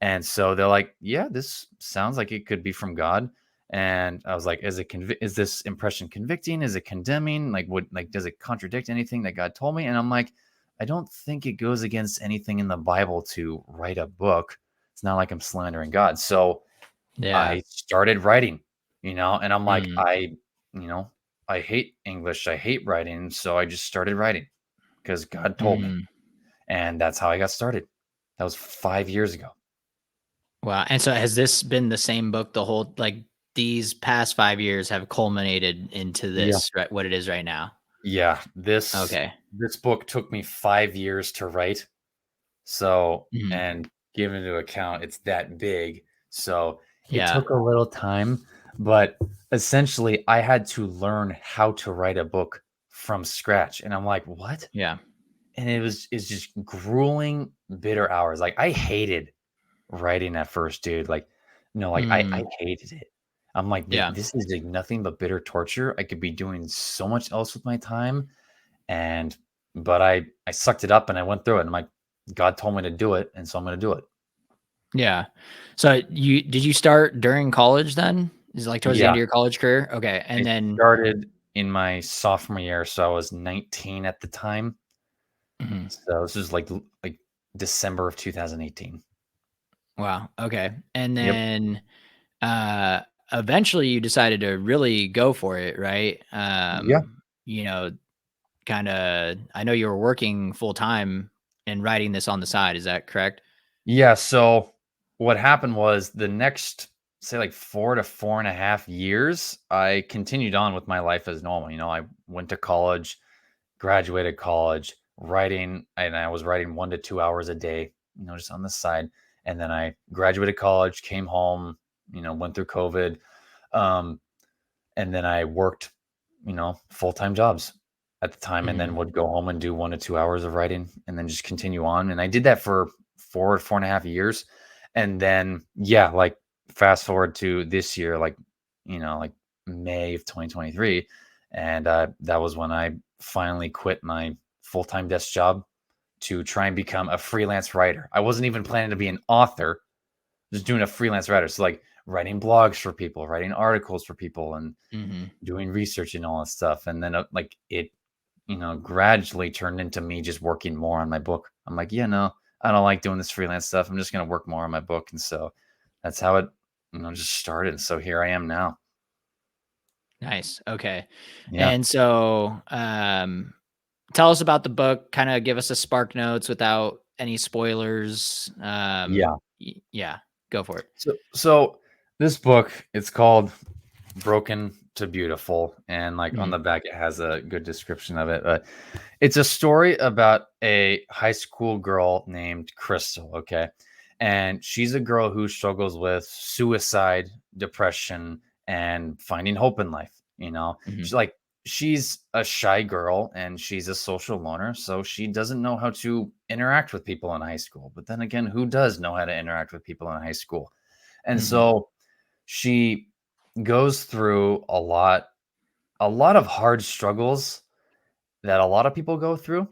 And so they're like, "Yeah, this sounds like it could be from God." And I was like, is this impression convicting? Is it condemning? Like, does it contradict anything that God told me?" And I'm like, "I don't think it goes against anything in the Bible to write a book. It's not like I'm slandering God." So Yeah. I started writing, and I'm like, Mm, you know, I hate English. I hate writing. So I just started writing because God told me. mhm. And that's how I got started. That was 5 years ago. Wow, and so has this been the same book the whole like, these past 5 years have culminated into Yeah. this, right, what it is right now? Yeah. This Okay. this book took me 5 years to write. So, Mhm. and given into account, it's that big. So it Yeah. took a little time, but essentially I had to learn how to write a book from scratch. And I'm like, what? Yeah. And it's just grueling, bitter hours. Like I hated writing at first, dude. Like, no, like I Mm. hated it. I'm like, Yeah. this is like nothing but bitter torture. I could be doing so much else with my time. And but I sucked it up and I went through it. And I'm like, God told me to do it, and so I'm gonna do it. Yeah. So you start during college then? Is it, like, towards the end Yeah. of your college career? Okay, I and then started in my sophomore year, so I was 19 at the time. mhm. So this is like December of 2018. Wow, okay, and Yep. then, uh, eventually you decided to really go for it, right? Yeah. You know, kinda I know you were working full time and writing this on the side, is that correct? Yeah, so what happened was the next, say, like 4 to 4.5 years, I continued on with my life as normal. I went to college, graduated college, writing, and I was writing 1 to 2 hours a day, just on the side. And then I graduated college, came home, went through COVID. Um, and then I worked, full-time jobs at the time, and then Mhm, would go home and do 1 to 2 hours of writing and then just continue on. And I did that for 4.5 years. And then, yeah, like fast forward to this year, like May of 2023. And that was when I finally quit my full-time desk job to try and become a freelance writer. I wasn't even planning to be an author, just doing a freelance writer. So like writing blogs for people, writing articles for people, and mhm. doing research and all that stuff. And then like it, gradually turned into me just working more on my book. I'm like, yeah, no, I don't like doing this freelance stuff. I'm just going to work more on my book. And so that's how it, just started. So here I am now. Nice, okay, Yeah. and so, tell us about the book, kinda give us a spark notes without any spoilers, Yeah. yeah, go for it. So this book, it's called Broken to Beautiful. And like on Mhm, the back, it has a good description of it. But it's a story about a high school girl named Crystal. Okay. And she's a girl who struggles with suicide, depression, and finding hope in life. mhm, She's a shy girl and she's a social loner. So she doesn't know how to interact with people in high school. But then again, who does know how to interact with people in high school? And mhm, so she goes through a lot of hard struggles that a lot of people go through.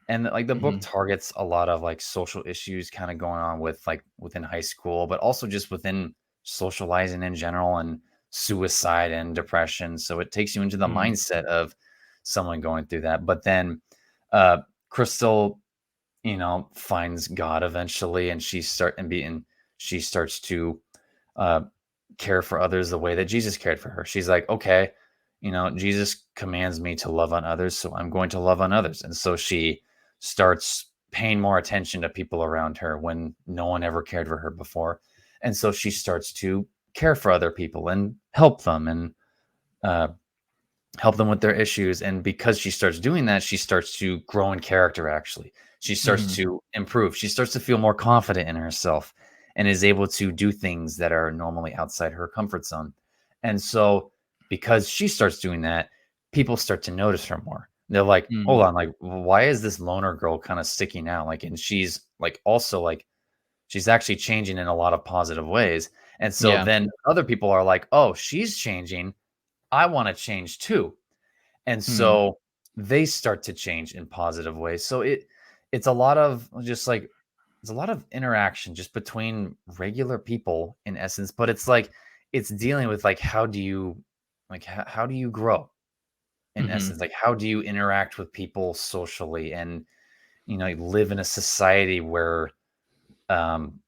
And like the book mhm, targets a lot of like social issues kind of going on with like within high school, but also just within socializing in general and suicide and depression. So it takes you into the mhm, mindset of someone going through that. But then uh Crystal, finds God eventually, and she starts to uh care for others the way that Jesus cared for her. She's like, okay, Jesus commands me to love on others, so I'm going to love on others. And so she starts paying more attention to people around her when no one ever cared for her before. And so she starts to care for other people and uh, help them with their issues. And because she starts doing that, she starts to grow in character, actually. She starts mhm, to improve. She starts to feel more confident in herself and is able to do things that are normally outside her comfort zone. And so, because she starts doing that, people start to notice her more. They're like, hold mhm, on, like, why is this loner girl kind of sticking out? Like, and she's like, also like, she's actually changing in a lot of positive ways. And so yeah, then other people are like, oh, she's changing. I want to change too. And mhm, so they start to change in positive ways. So it's a lot of just like it's a lot of interaction just between regular people in essence, but it's like it's dealing with like how do you grow in Hmm. essence? Like how do you interact with people socially and live in a society where um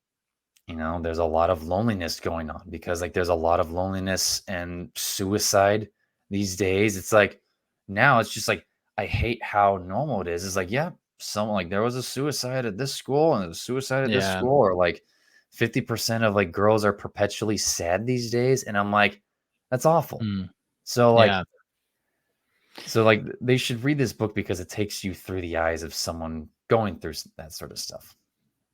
there's a lot of loneliness going on because like there's a lot of loneliness and suicide these days. It's like now it's just like I hate how normal it is. It's like, yeah, someone like there was a suicide at this school and there was a suicide at this Yeah. school, or like 50% of like girls are perpetually sad these days. And I'm like, that's awful. Mm. So like Yeah. they should read this book because it takes you through the eyes of someone going through that sort of stuff.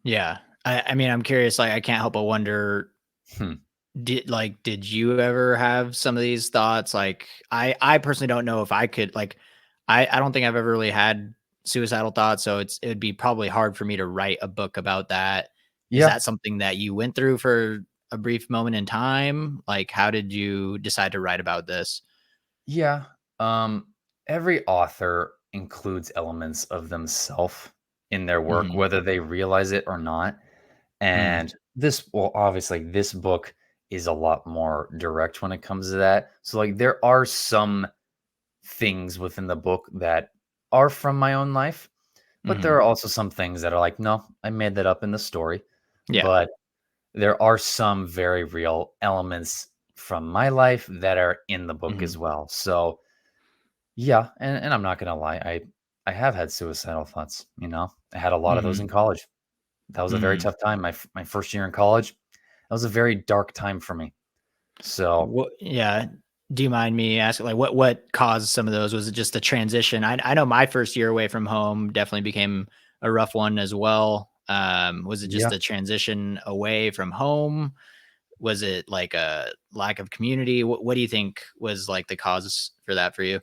Yeah. I mean, I'm curious, like, I can't help but wonder, Hmm. did you ever have some of these thoughts? Like, I personally don't know if I could, like, I don't think I've ever really had suicidal thoughts. So it would be probably hard for me to write a book about that. Is Yeah. that something that you went through for a brief moment in time? Like, how did you decide to write about this? Yeah. Um, every author includes elements of themselves in their work, Hmm. whether they realize it or not. Mm. And well, obviously, this book is a lot more direct when it comes to that. So, like, there are some things within the book that are from my own life, but there Hmm. are also some things that are like, no, I made that up in the story. Yeah. But there are some very real elements from my life that are in the book Hmm. as well. So, yeah, and I'm not gonna lie, I have had suicidal thoughts, I had a lot of those in Hmm. college. That was a very Mm. tough time. My first year in college, that was a very dark time for me. So, What yeah. Do you mind me asking, like, what caused some of those? Was it just the transition? I know my first year away from home definitely became a rough one as well. Was it just yeah, the transition away from home? Was it like a lack of community? What do you think was like the cause for that for you?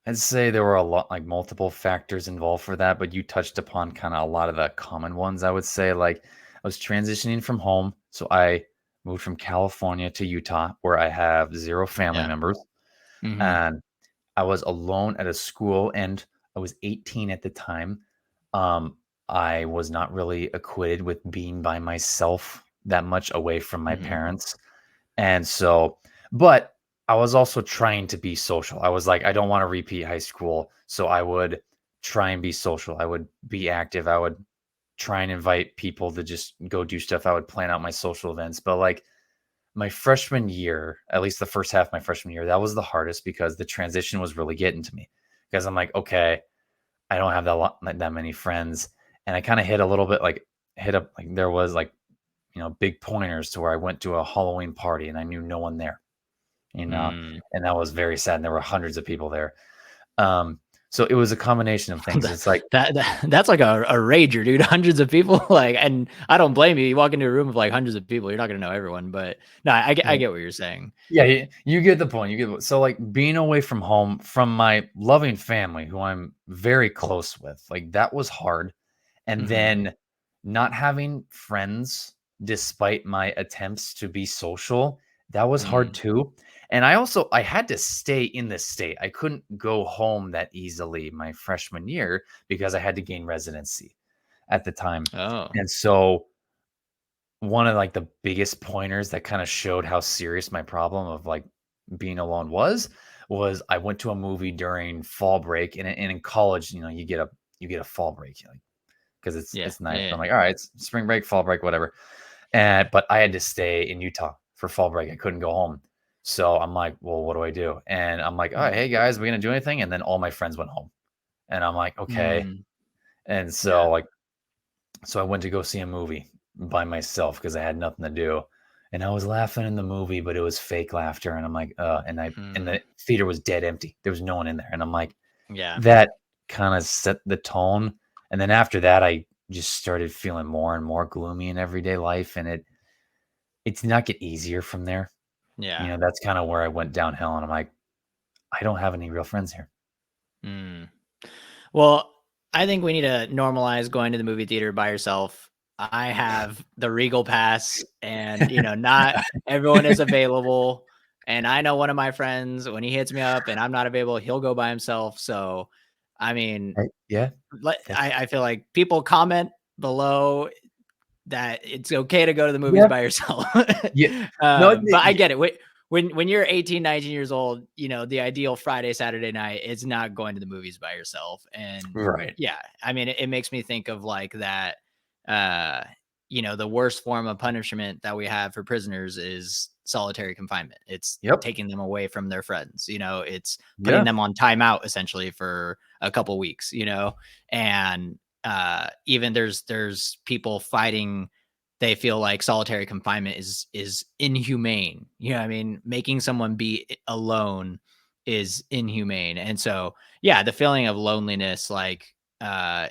I'd say there were a lot like multiple factors involved for that, but you touched upon kinda a lot of the common ones, I would say, like, I was transitioning from home, so I moved from California to Utah, where I have 0 family Yeah. members, Hmm. and I was alone at a school, and I was 18 at the time. Um, I was not really acquainted with being by myself that much away from my Hmm. parents. And so, but I was also trying to be social. I was like, I don't want to repeat high school. So I would try and be social. I would be active. I would try and invite people to just go do stuff. I would plan out my social events. But like my freshman year, at least the first half of my freshman year, that was the hardest because the transition was really getting to me. Because I'm like, okay, I don't have that many friends. And I kind of hit a little bit like hit up like there was like, big pointers to where I went to a Halloween party and I knew no one there, you know, Mm. and that was very sad. And there were hundreds of people there. Um, so it was a combination of things. It's like, That's like a rager, dude. Hundreds of people, like, and I don't blame you. You walk into a room of like hundreds of people, you're not gonna know everyone. But no, I yeah, get what you're saying. yeah, you get the point. So like being away from home from my loving family, who I'm very close with, like that was hard. And Hmm. then not having friends despite my attempts to be social, that was hard Mm. too. And I had to stay in the state. I couldn't go home that easily my freshman year because I had to gain residency at the time. Oh, And so one of like the biggest pointers that kind of showed how serious my problem of like being alone was I went to a movie during fall break and in college, you get a fall break. Like, 'cause yeah, it's nice. yeah, I'm yeah. like, "All right, it's spring break, fall break, whatever." And but I had to stay in Utah for fall break. I couldn't go home. So I'm like, "Well, what do I do?" And I'm like, "Alright, Mm. hey guys, we gonna do anything?" And then all my friends went home. And I'm like, "Okay." Mm. And Yeah. so I went to go see a movie by myself because I had nothing to do. And I was laughing in the movie, but it was fake laughter. And I'm like, and Mm. the theater was dead empty. There was no one in there. And I'm like, Yeah. that kinda set the tone, and then after that, I just started feeling more and more gloomy in everyday life, and it did not get easier from there. Yeah. That's kinda where I went downhill, and I'm like, "I don't have any real friends here." Mm. Well, I think we need to normalize going to the movie theater by yourself. I have the Regal pass and, not everyone is available. And I know one of my friends, when he hits me up and I'm not available, he'll go by himself. So I mean, Yeah. I feel like people comment below that it's okay to go to the movies Yeah. by yourself. Yeah. No, But I get it. When you're 18, 19 years old, the ideal Friday, Saturday night is not going to the movies by yourself. And right. yeah, I mean, it makes me think of like that, uh, the worst form of punishment that we have for prisoners is solitary confinement. It's Yep. taking them away from their friends. It's putting Yeah. them on timeout essentially for a couple weeks, and even there's people fighting. They feel like solitary confinement is inhumane. I mean, making someone be alone is inhumane. And so yeah, the feeling of loneliness like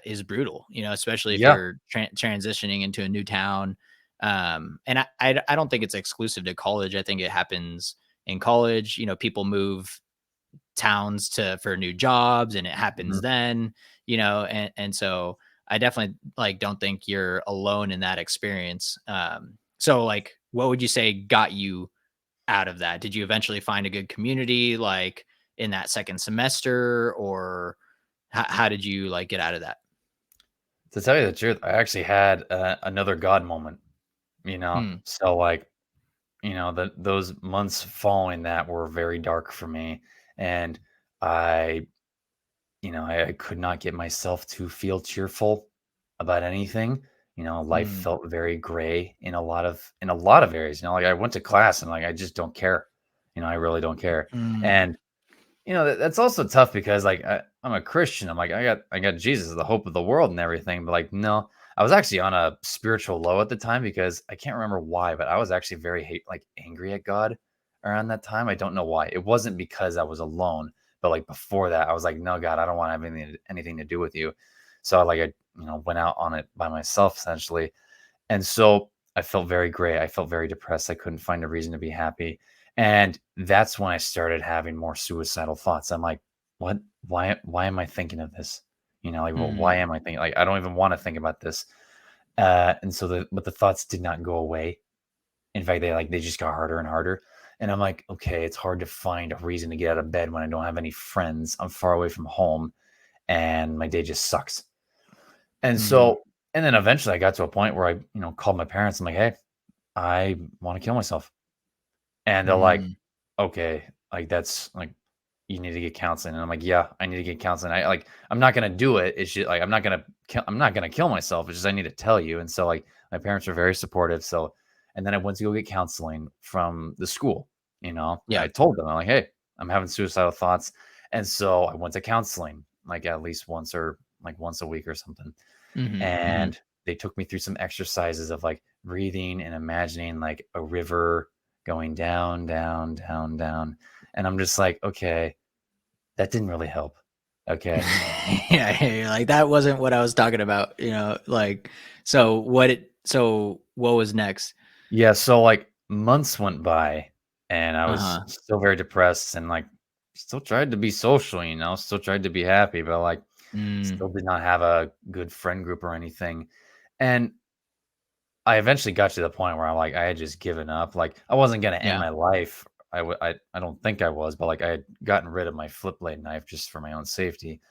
is brutal, especially if Yeah. you're transitioning into a new town. And I don't think it's exclusive to college. I think it happens in college. People move towns for new jobs, and it Mhm. happens then, and so I definitely like don't think you're alone in that experience. So like what would you say got you out of that? Did you eventually find a good community like in that second semester, or how did you like get out of that? To tell you the truth, I actually had another God moment, Hmm. So like, those months following that were very dark for me, and I, I could not get myself to feel cheerful about anything. Life Hmm. felt very gray in a lot of areas. Like I went to class and like I just don't care. I really don't care. Hmm. And that's also tough because like I'm a Christian. I'm like I got Jesus, the hope of the world, and everything. But like no, I was actually on a spiritual low at the time because I can't remember why, but I was actually very angry at God around that time. I don't know why. It wasn't because I was alone, but like before that, I was like, no, God, I don't want to have anything to do with you. So like I went out on it by myself essentially, and so I felt very gray. I felt very depressed. I couldn't find a reason to be happy. And that's when I started having more suicidal thoughts. I'm like, what? Why am I thinking of this? Like, well, why Hmm. am I thinking? Like, I don't even want to think about this. And so but the thoughts did not go away. In fact, they just got harder and harder. And I'm like, okay, it's hard to find a reason to get out of bed when I don't have any friends. I'm far away from home and my day just sucks. And Hmm. so, and then eventually I got to a point where I, called my parents. I'm like, hey, I want to kill myself. And they're like, Hmm. okay, like that's like you need to get counseling. And I'm like, yeah, I need to get counseling. I'm not gonna do it. It's just like I'm not gonna kill myself. It's just I need to tell you. And so like my parents were very supportive. So and then I went to go get counseling from the school. I Yeah. told them, I'm like, hey, I'm having suicidal thoughts. And so I went to counseling like at least once or like once a week or something. Hmm. Hmm. And they took me through some exercises of like breathing and imagining like a river going down, down, down, down. And I'm just like, okay, that didn't really help. Okay. Yeah, you're like that wasn't what I was talking about, like so what was next? Yeah. So like months went by and I was Uh-huh. still very depressed and like still tried to be social, still tried to be happy, but like Mm, still did not have a good friend group or anything. And I eventually got to the point where I'm like, I had just given up. Like, I wasn't gonna end yeah. my life. I don't think I was, but like I had gotten rid of my flip blade knife just for my own safety.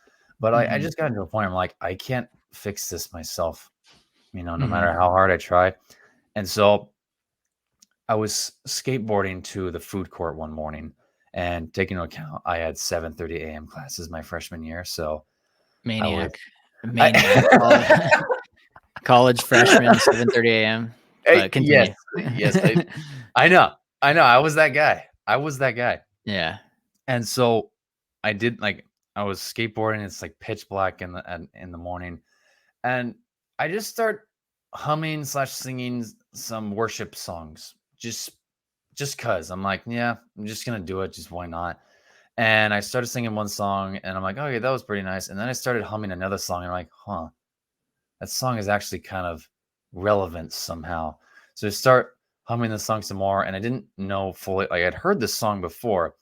But I Mhm, just got to a point where I'm like, I can't fix this myself, no matter mhm, how hard I try. And so I was skateboarding to the food court one morning and taking into account I had 7:30 a.m. classes my freshman year. So I was maniac, I maniac, college freshman, 7:30 AM, but yes, continue. yes, I know. I know. I was that guy. I was that guy. Yeah. And so I did like I was skateboarding. It's like pitch black in the morning, and I just start humming slash singing some worship songs. Just cause I'm like, yeah, I'm just gonna do it. Just why not? And I started singing one song, and I'm like, okay, that was pretty nice. And then I started humming another song, and I'm like, huh, that song is actually kind of relevant somehow. So I start humming the song some more, and I didn't know fully. Like I'd heard this song before,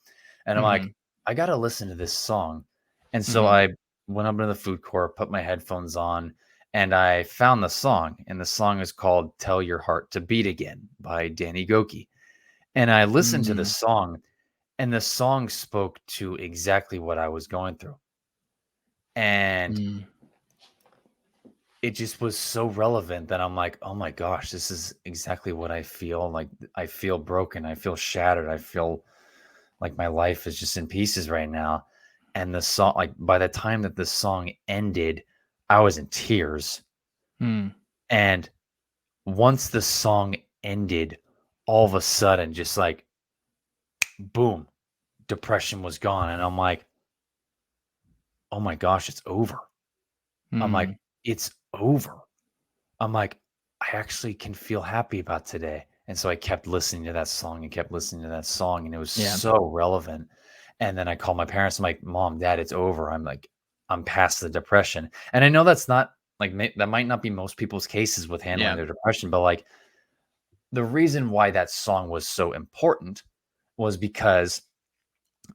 and I'm like, Mhm, I gotta listen to this song. And so mhm, I went up to the food court, put my headphones on, and I found the song. And the song is called "Tell Your Heart to Beat Again" by Danny Goki. And I listened to the mm, song, and the song spoke to exactly what I was going through. And Mm. it just was so relevant that I'm like, oh my gosh, this is exactly what I feel. Like, I feel broken. I feel shattered. I feel like my life is just in pieces right now. And the song, like, by the time that the song ended, I was in tears. Mm. And once the song ended, all of a sudden, just like, boom, depression was gone. And I'm like, oh my gosh, it's over. I'm like, Mm. it's over. I'm like, I actually can feel happy about today. And so I kept listening to that song and kept listening to that song, and it was Yeah. so relevant. And then I called my parents. I'm like, Mom, Dad, it's over. I'm like, I'm past the depression. And I know that's not like, that might not be most people's cases with handling Yeah. their depression, but like, the reason why that song was so important was because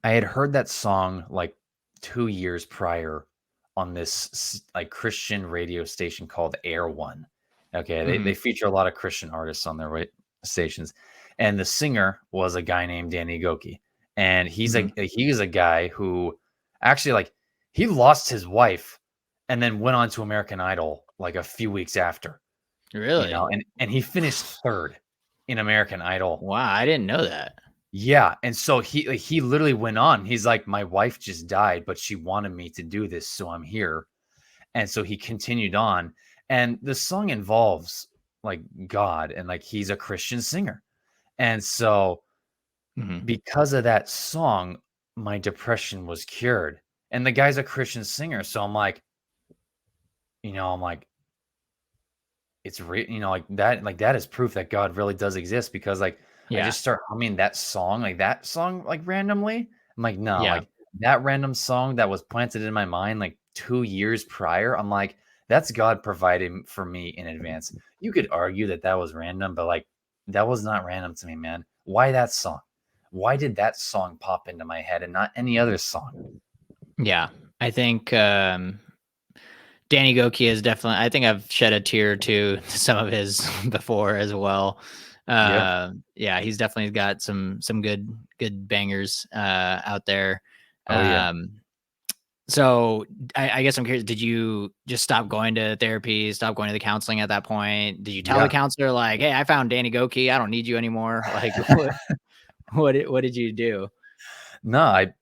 I had heard that song like 2 years prior on this like Christian radio station called Air One. Okay, they Mhm. feature a lot of Christian artists on their stations, and the singer was a guy named Danny Goki, and Mhm. he's a guy who actually, like, he lost his wife and then went on to American Idol like a few weeks after, Really? and he finished third in American Idol. Wow, I didn't know that. Yeah, and so he literally went on. He's like, "My wife just died, but she wanted me to do this, so I'm here." And so he continued on, and the song involves, like, God, and, like, he's a Christian singer. And so Mhm. because of that song, my depression was cured. And the guy's a Christian singer, so I'm like, it's like, that is proof that God really does exist, because, like, I Yeah. just start humming that song, like, randomly. I'm like, "No," Yeah. like, that random song that was planted in my mind, like, 2 years prior, I'm like, "That's God providing for me in advance." You could argue that that was random, but, like, that was not random to me, man. Why that song? Why did that song pop into my head and not any other song? Yeah. I think, Danny Goki is definitely I think I've shed a tear or 2 to some of his before as well. Yeah. Yeah, he's definitely got some good bangers, out there. Oh, yeah. Um, so I guess I'm curious, did you just stop going to therapy, stop going to the counseling at that point? Did you tell the Yeah. counselor like, "Hey, I found Danny Goki, I don't need you anymore?" Like, what did you do? No, I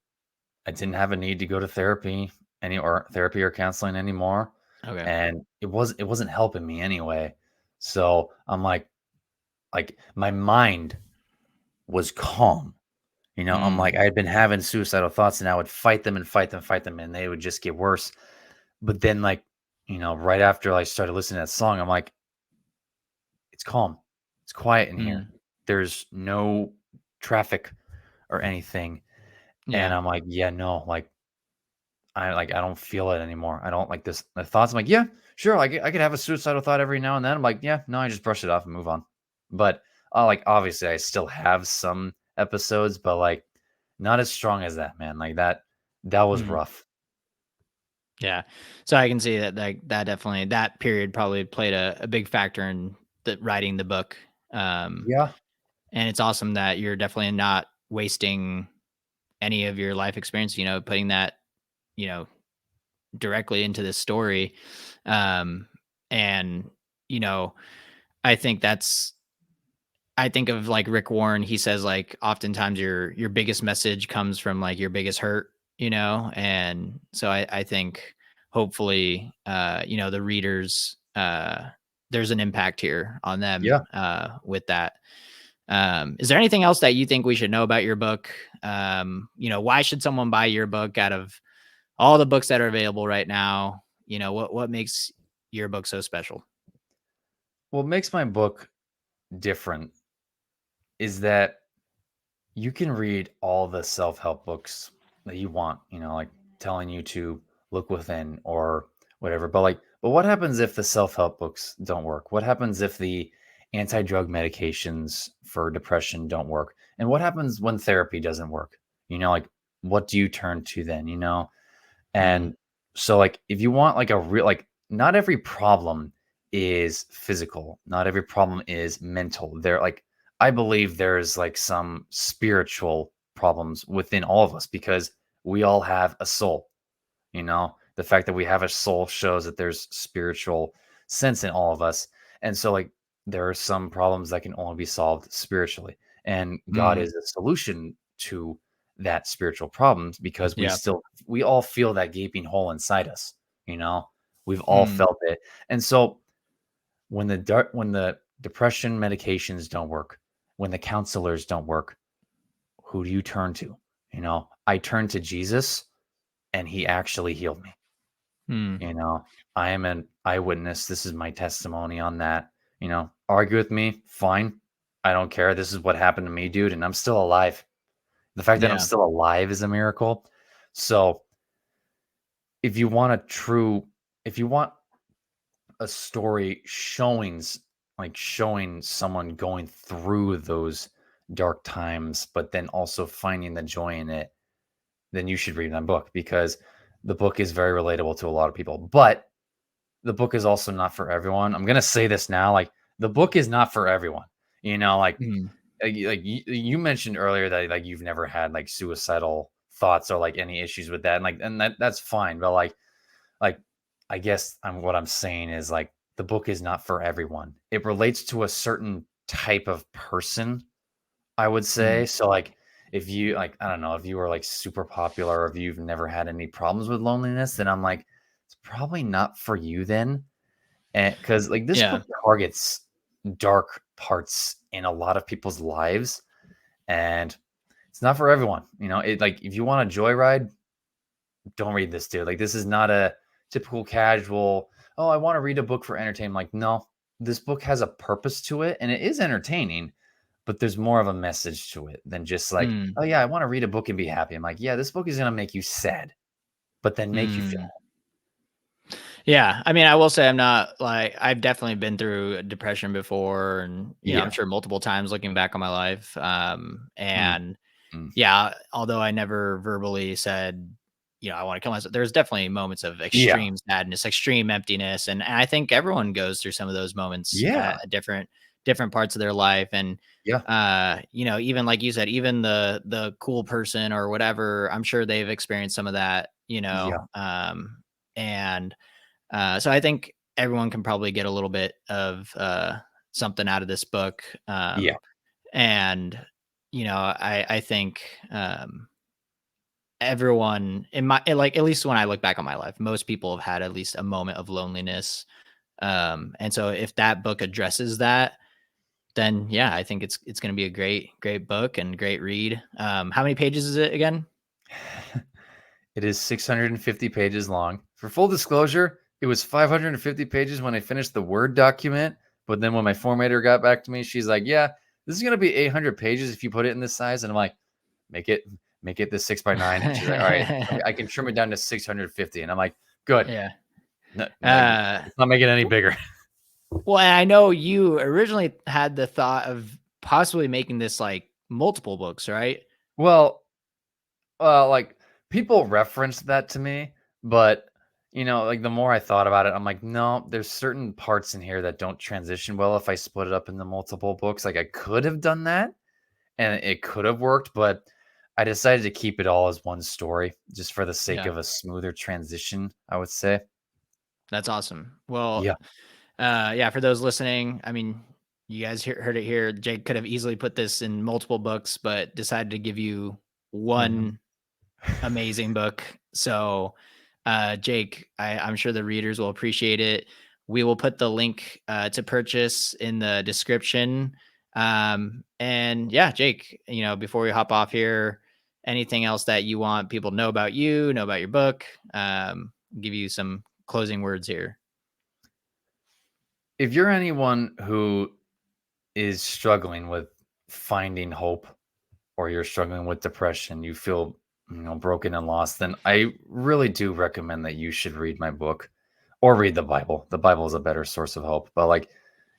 didn't have a need to go to therapy or counseling anymore, Okay. and it wasn't helping me anyway. So I'm like, my mind was calm. I'm like, Mm. I had been having suicidal thoughts, and I would fight them and fight them, fight them, and they would just get worse. But then, like, right after I started listening to that song, I'm like, it's calm, it's quiet in here. Mm. There's no traffic or anything, and Yeah. I'm like, yeah, no, like, I don't feel it anymore. I don't like this. The thoughts. I'm like, yeah, sure. I could have a suicidal thought every now and then. I'm like, yeah, no, I just brush it off and move on. But like, obviously, I still have some episodes, but like, not as strong as that, man. Like, that was Mhm. rough. Yeah. So I can see that that definitely that period probably played a big factor in the writing the book. Um, Yeah, and it's awesome that you're definitely not wasting any of your life experience, putting that, you know, directly into this story. Um, and, you know, I think that's I think of like Rick Warren, he says like oftentimes your biggest message comes from like your biggest hurt, and so I think hopefully the readers there's an impact here on them yeah. with that. Is there anything else that you think we should know about your book? Why should someone buy your book out of all the books that are available right now? What makes your book so special? What makes my book different is that you can read all the self-help books that you want, like telling you to look within or whatever. But what happens if the self-help books don't work? What happens if the anti-drug medications for depression don't work? And what happens when therapy doesn't work? Like, what do you turn to then, Mm, And so, like, if you want like a real, like, not every problem is physical, not every problem is mental. I believe there's like some spiritual problems within all of us, because we all have a soul, you know? The fact that we have a soul shows that there's spiritual sense in all of us. And so, like, there are some problems that can only be solved spiritually. And God Mm, is a solution to that spiritual problems because yeah. we all feel that gaping hole inside us, you know? We've all Mm, felt it. And so when the depression medications don't work, when the counselors don't work, who do you turn to? I turned to Jesus and he actually healed me. mm, You know, I am an eyewitness. This is my testimony on that. Argue with me, fine. I don't care. This is what happened to me, dude, and I'm still alive. The fact that I'm yeah. still alive is a miracle. So, if you want if you want a story showing someone going through those dark times, but then also finding the joy in it, then you should read that book because the book is very relatable to a lot of people. But the book is also not for everyone. I'm gonna say this now, like the book is not for everyone. Mm, You mentioned earlier that like you've never had like suicidal thoughts or like any issues with that, and that's fine. But like I guess what I'm saying is like the book is not for everyone. It relates to a certain type of person, I would say. mm, So like if you like I don't know, if you were like super popular or if you've never had any problems with loneliness, then I'm like it's probably not for you then. And because like this yeah. book targets dark parts in a lot of people's lives and it's not for everyone. It like if you want a joyride, don't read this, dude. Like, this is not a typical casual, oh, I want to read a book for entertainment. Like, no, this book has a purpose to it and it is entertaining, but there's more of a message to it than just like, Mm, oh, yeah, I want to read a book and be happy. I'm like, yeah, this book is going to make you sad, but then make you feel. mm. Yeah, I mean, I will say I'm not like I've definitely been through depression before, and I'm Yeah. sure multiple times looking back on my life. Mm, And mm. yeah, although I never verbally said, I want to kill myself, there's definitely moments of Yeah. extreme sadness, extreme emptiness, and I think everyone goes through some of those moments Yeah. at different parts of their life, and Yeah. even like you said, even the cool person or whatever, I'm sure they've experienced some of that, Yeah. and so I think everyone can probably get a little bit of something out of this book. Yeah. And I think everyone in my like at least when I look back on my life, most people have had at least a moment of loneliness. And so if that book addresses that, then yeah, I think it's going to be a great book and great read. How many pages is it again? It is 650 pages long. For full disclosure, it was 550 pages when I finished the Word document. But then when my formatter got back to me, she's like, "Yeah, this is gonna be 800 pages if you put it in this size." And I'm like, "Make it, make it the 6 by 9." And she's like, "All right, I can trim it down to 650." And I'm like, "Good. Yeah. No, like, Uh, let's not make it any bigger." Well, and I know you originally had the thought of possibly making this like multiple books, right? Well, like people referenced that to me, but like the more I thought about it, I'm like, no, there's certain parts in here that don't transition well if I split it up into multiple books. Like I could have done that and it could have worked, but I decided to keep it all as one story just for the sake Yeah, of a smoother transition, I would say. that's awesome. Well, Yeah. yeah, for those listening, I mean, you guys heard it here. Jake could have easily put this in multiple books, but decided to give you Mhm. one amazing book. So, Jake, I'm sure the readers will appreciate it. We will put the link to purchase in the description. And yeah, Jake, before we hop off here, anything else that you want people to know about you, know about your book? Give you some closing words here. If you're anyone who is struggling with finding hope or you're struggling with depression, you feel, broken and lost, then I really do recommend that you should read my book or read the Bible. The Bible is a better source of hope. But like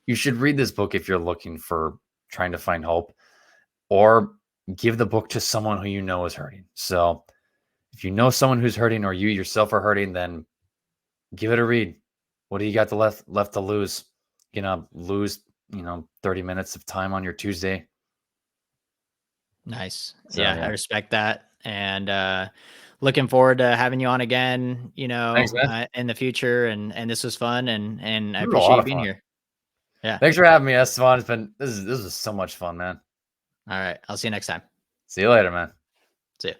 you should read this book if you're looking for trying to find hope or give the book to someone who you know is hurting. So if you know someone who's hurting or you yourself are hurting, then give it a read. What do you got left to lose? Lose, 30 minutes of time on your Tuesday. Nice. So Yeah, I yeah. respect that. And looking forward to having you on again, Thanks, man. in the future. And this was fun. And I This was a appreciate lot you of being fun. here. Yeah. Thanks for having me, Estevan. This was so much fun, man. All right. I'll see you next time. See you later, man. See ya.